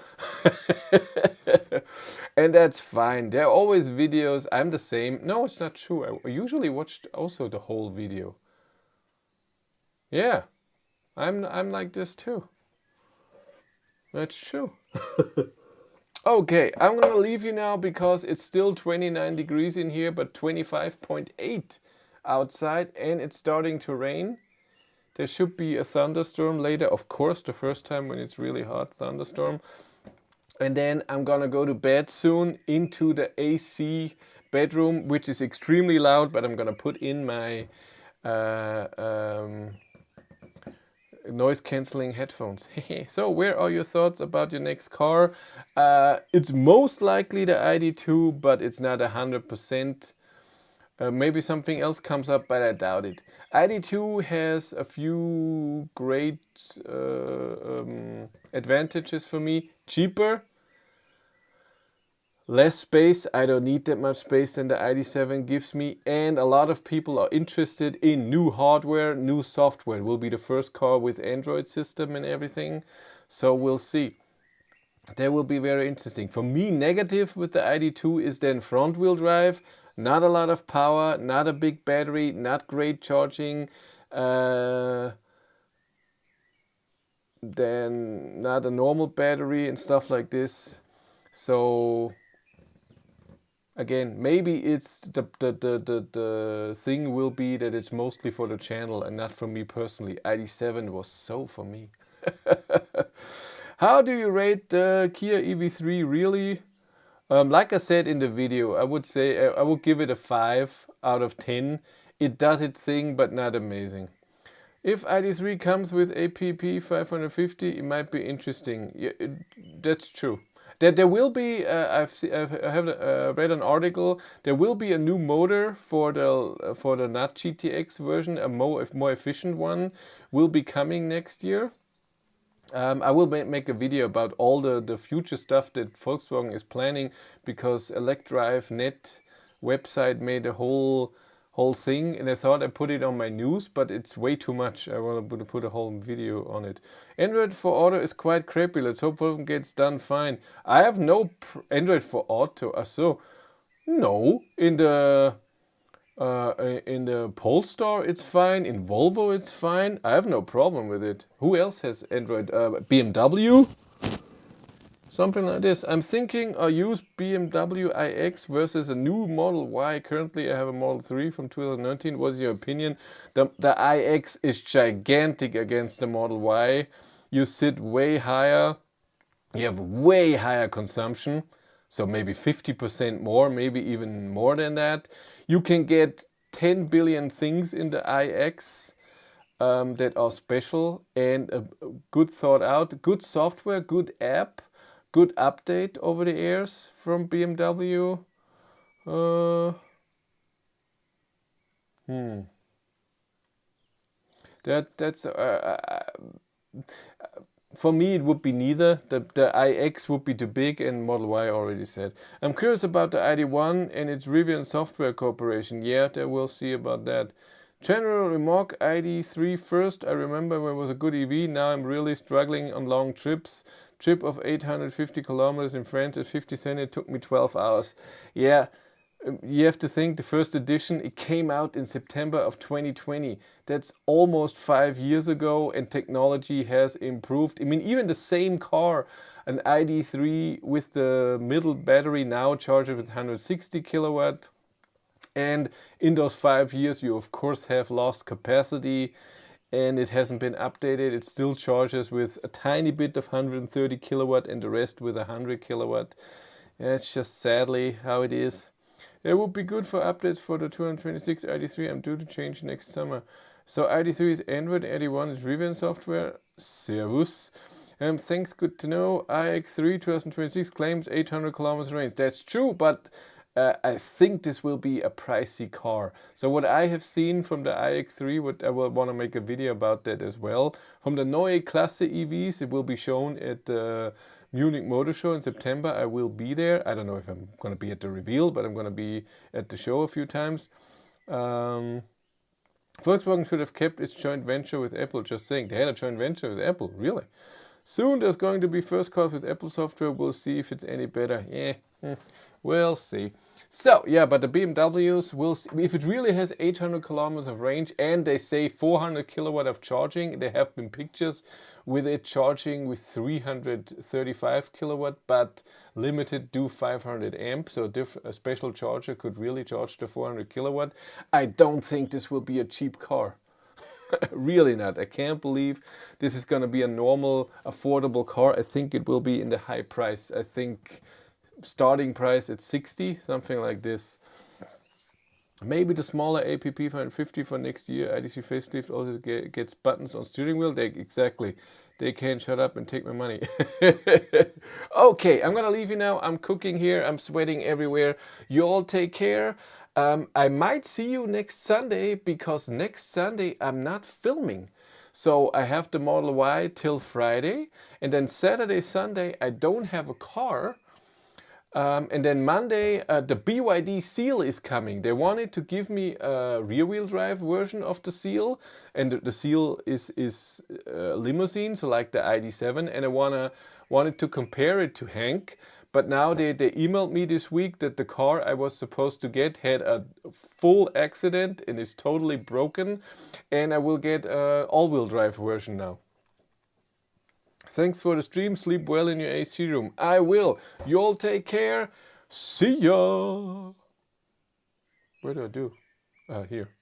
And that's fine. There are always videos. I'm the same. No, it's not true. I usually watched also the whole video. Yeah, I'm like this too. That's true. Okay, I'm gonna leave you now because it's still 29 degrees in here, but 25.8 outside, and it's starting to rain. There should be a thunderstorm later. Of course, the first time when it's really hot, thunderstorm. And then I'm gonna go to bed soon into the AC bedroom, which is extremely loud, but I'm gonna put in my noise cancelling headphones. So where are your thoughts about your next car? It's most likely the ID2, but it's not 100%. Maybe something else comes up, but I doubt it. ID2 has a few great advantages for me. Cheaper, less space. I don't need that much space than the ID7 gives me. And a lot of people are interested in new hardware, new software. It will be the first car with Android system and everything. So we'll see. That will be very interesting. For me, negative with the ID2 is then front wheel drive. Not a lot of power, not a big battery, not great charging. Then not a normal battery and stuff like this. So again, maybe it's the thing will be that it's mostly for the channel and not for me personally. ID7 was so for me. How do you rate the Kia EV3 really? Like I said in the video, I would say I would give it a 5 out of 10. It does its thing, but not amazing. If ID3 comes with APP 550, it might be interesting. Yeah, that's true. There will be, I have read an article, there will be a new motor for the not GTX version, a more efficient one, will be coming next year. I will make a video about all the future stuff that Volkswagen is planning, because Electrive Net website made a whole whole thing, and I thought I put it on my news, but it's way too much. I want to put a whole video on it. Android for Auto is quite crappy. Let's hope it gets done fine. I have no Android for Auto. So no, in the Polestar it's fine. In Volvo it's fine. I have no problem with it. Who else has Android? BMW. Something like this. I'm thinking I use BMW iX versus a new Model Y. Currently I have a Model 3 from 2019. What's your opinion? The iX is gigantic against the Model Y. You sit way higher. You have way higher consumption. So maybe 50% more, maybe even more than that. You can get 10 billion things in the iX that are special and good thought out, good software, good app. Good update over the airs from BMW. That's for me it would be neither. The iX would be too big, and Model Y already said. I'm curious about the ID.1 and its Rivian Software Corporation. Yeah, they will see about that. General remark, ID.3 first. I remember when it was a good EV. Now I'm really struggling on long trips. Trip of 850 kilometers in France at 50 cents. It took me 12 hours. Yeah, you have to think the first edition, it came out in September of 2020. That's almost 5 years ago, and technology has improved. I mean, even the same car, an ID.3 with the middle battery now charged with 160 kilowatt. And in those 5 years, you of course have lost capacity. And it hasn't been updated. It still charges with a tiny bit of 130 kilowatt and the rest with 100 kilowatt. Yeah, it's just sadly how it is. It would be good for updates for the 226 ID.3. I'm due to change next summer. So ID.3 is Android, ID.1 is Rivian software. Servus. Thanks, good to know. iX3 2026 claims 800 kilometers range. That's true, but I think this will be a pricey car. So what I have seen from the iX3, what I will want to make a video about that as well. From the Neue Klasse EVs, it will be shown at the Munich Motor Show in September. I will be there. I don't know if I'm going to be at the reveal, but I'm going to be at the show a few times. Volkswagen should have kept its joint venture with Apple. Just saying, they had a joint venture with Apple, really. Soon there's going to be first cars with Apple software. We'll see if it's any better. Yeah. We'll see. So, yeah, but the BMWs, will see, if it really has 800 kilometers of range and they say 400 kilowatt of charging, there have been pictures with it charging with 335 kilowatt, but limited to 500 amp. So a special charger could really charge the 400 kilowatt. I don't think this will be a cheap car. Really not. I can't believe this is going to be a normal, affordable car. I think it will be in the high price. I think starting price at 60, something like this. Maybe the smaller APP 550 for next year. IDC facelift also gets buttons on steering wheel. Exactly. They can shut up and take my money. Okay, I'm gonna leave you now. I'm cooking here. I'm sweating everywhere. You all take care. I might see you next Sunday, because next Sunday I'm not filming. So I have the Model Y till Friday, and then Saturday, Sunday I don't have a car. And then Monday, the BYD Seal is coming. They wanted to give me a rear-wheel drive version of the Seal, and the Seal is limousine, so like the ID.7, and I wanted to compare it to Hank. But now they emailed me this week that the car I was supposed to get had a full accident and is totally broken, and I will get an all-wheel drive version now. Thanks for the stream. Sleep well in your AC room. I will. You all take care. See ya. What do I do? Here.